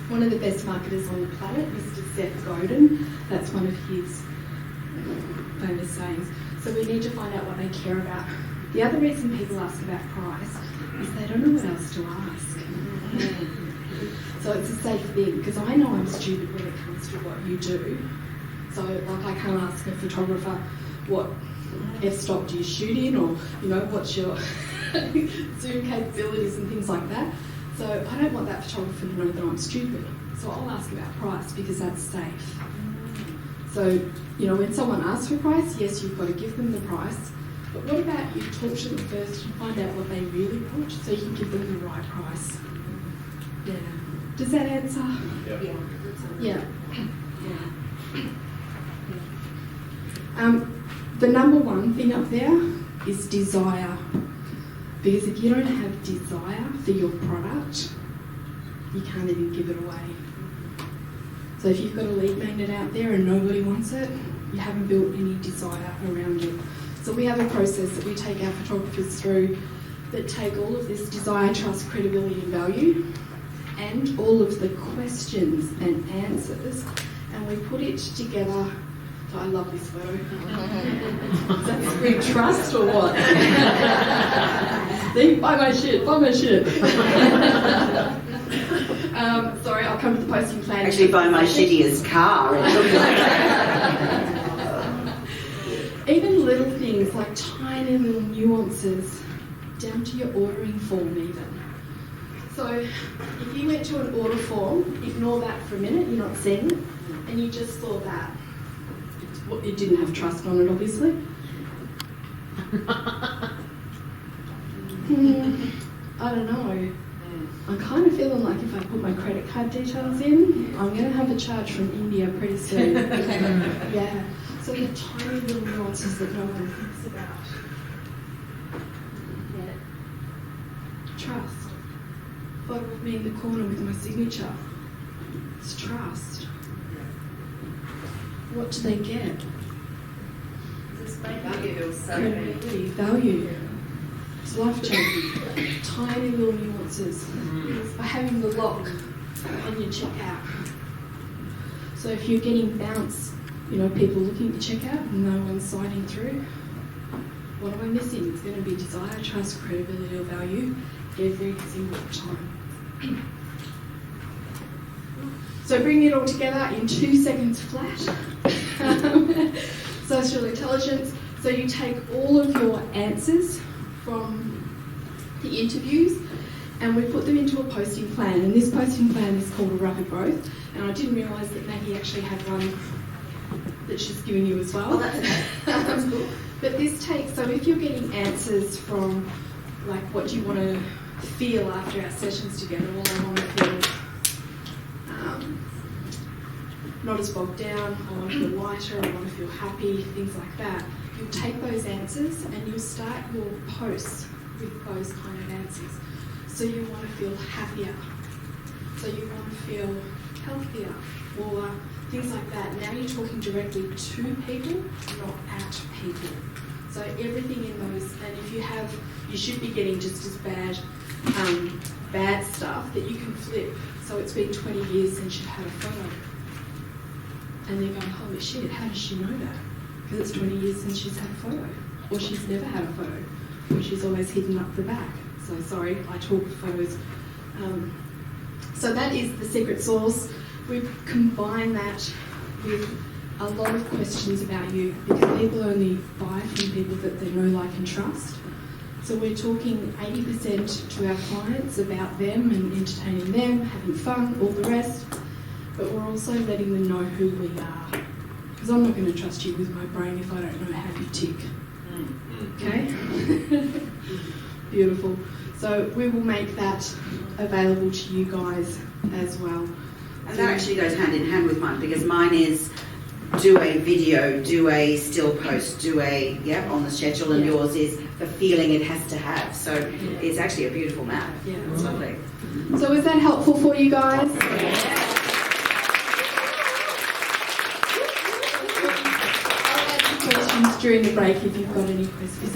One of the best marketers on the planet, Mr. Seth Godin, that's one of his famous sayings. So we need to find out what they care about. The other reason people ask about price is they don't know what else to ask. So it's a safe thing, because I know I'm stupid when it comes to what you do. So like I can't ask a photographer what f-stop do you shoot in, or what's your zoom capabilities and things like that. So I don't want that photographer to know that I'm stupid. So I'll ask about price because that's safe. So, when someone asks for price, yes, you've got to give them the price. But what about you talk to them first and find out what they really want so you can give them the right price? Yeah. Does that answer? Yeah. The number one thing up there is desire. Because if you don't have desire for your product, you can't even give it away. So if you've got a lead magnet out there and nobody wants it, you haven't built any desire around it. So we have a process that we take our photographers through that take all of this desire, trust, credibility and value and all of the questions and answers, and we put it together. So I love this photo. Is that spring trust or what? See, buy my shit. Sorry, I'll come to the posting plan. Actually, buy my shittiest car. Even little things like tiny little nuances, down to your ordering form even. So if you went to an order form, ignore that for a minute, you're not seeing it, and you just saw that. It didn't have trust on it, obviously. I don't know. I'm kind of feeling like if I put my credit card details in, I'm going to have a charge from India pretty soon. Yeah. So the tiny little nuances that no one thinks about. Yeah. Trust. Photo of me in the corner with my signature. It's trust. What do they get? Credibility, value. It's life-changing. Tiny little nuances. By having the lock on your checkout. So if you're getting bounce, people looking at the checkout and no one's signing through, what am I missing? It's going to be desire, trust, credibility or value every single time. So bring it all together in 2 seconds flat. Social intelligence. So you take all of your answers from the interviews and we put them into a posting plan. And this posting plan is called a Rapid Growth. And I didn't realise that Maggie actually had one that she's given you as well. That's cool. But this takes, so if you're getting answers from, like, what do you want to feel after our sessions together, well, I want to feel not as bogged down, I want to feel lighter, I want to feel happy, things like that. You'll take those answers and you'll start your posts with those kind of answers. So you want to feel happier, so you want to feel healthier, or things like that. Now you're talking directly to people, not at people. So everything in those, and if you have, you should be getting just as bad stuff that you can flip. So it's been 20 years since you've had a photo. And they're going, holy shit, how does she know that? Because it's 20 years since she's had a photo. Or she's never had a photo. Or she's always hidden up the back. So sorry, I talk with photos. So that is the secret sauce. We combine that with a lot of questions about you, because people only buy from people that they know, like and trust. So we're talking 80% to our clients about them and entertaining them, having fun, all the rest. But we're also letting them know who we are. Because I'm not going to trust you with my brain if I don't know how you tick. Okay? Beautiful. So we will make that available to you guys as well. And that actually goes hand in hand with mine, because mine is do a video, do a still post, do a, on the schedule, and yours is the feeling it has to have. So it's actually a beautiful map. Yeah. It's lovely. So is that helpful for you guys? Questions during the break if you've got any questions.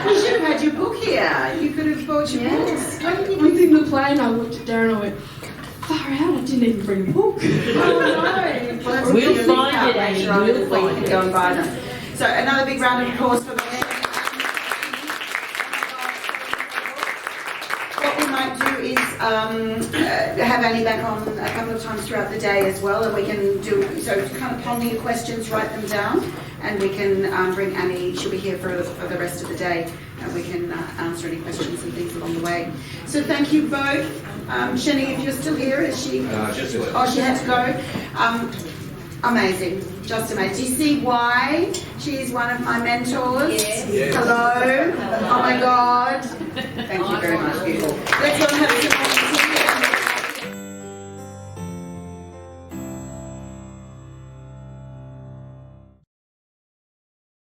You should have had your book here. You could have bought your books. I was in the plane, I looked at Darren and I went, far out, I didn't even bring a book. Oh no. Well, we'll find it, Amy. We'll find it. Go and buy them. So another big round of applause for them. What we might do is have Annie back on a couple of times throughout the day as well, and we can do, so kind of ponder your questions, write them down, and we can bring Annie, she'll be here for the rest of the day, and we can answer any questions and things along the way. So thank you both. Shani, if you're still here, is she? Oh, she had to go. Amazing, just amazing. Do you see why she's one of my mentors? Yes. Hello. Oh my God. Thank you very much, people. Let's all have a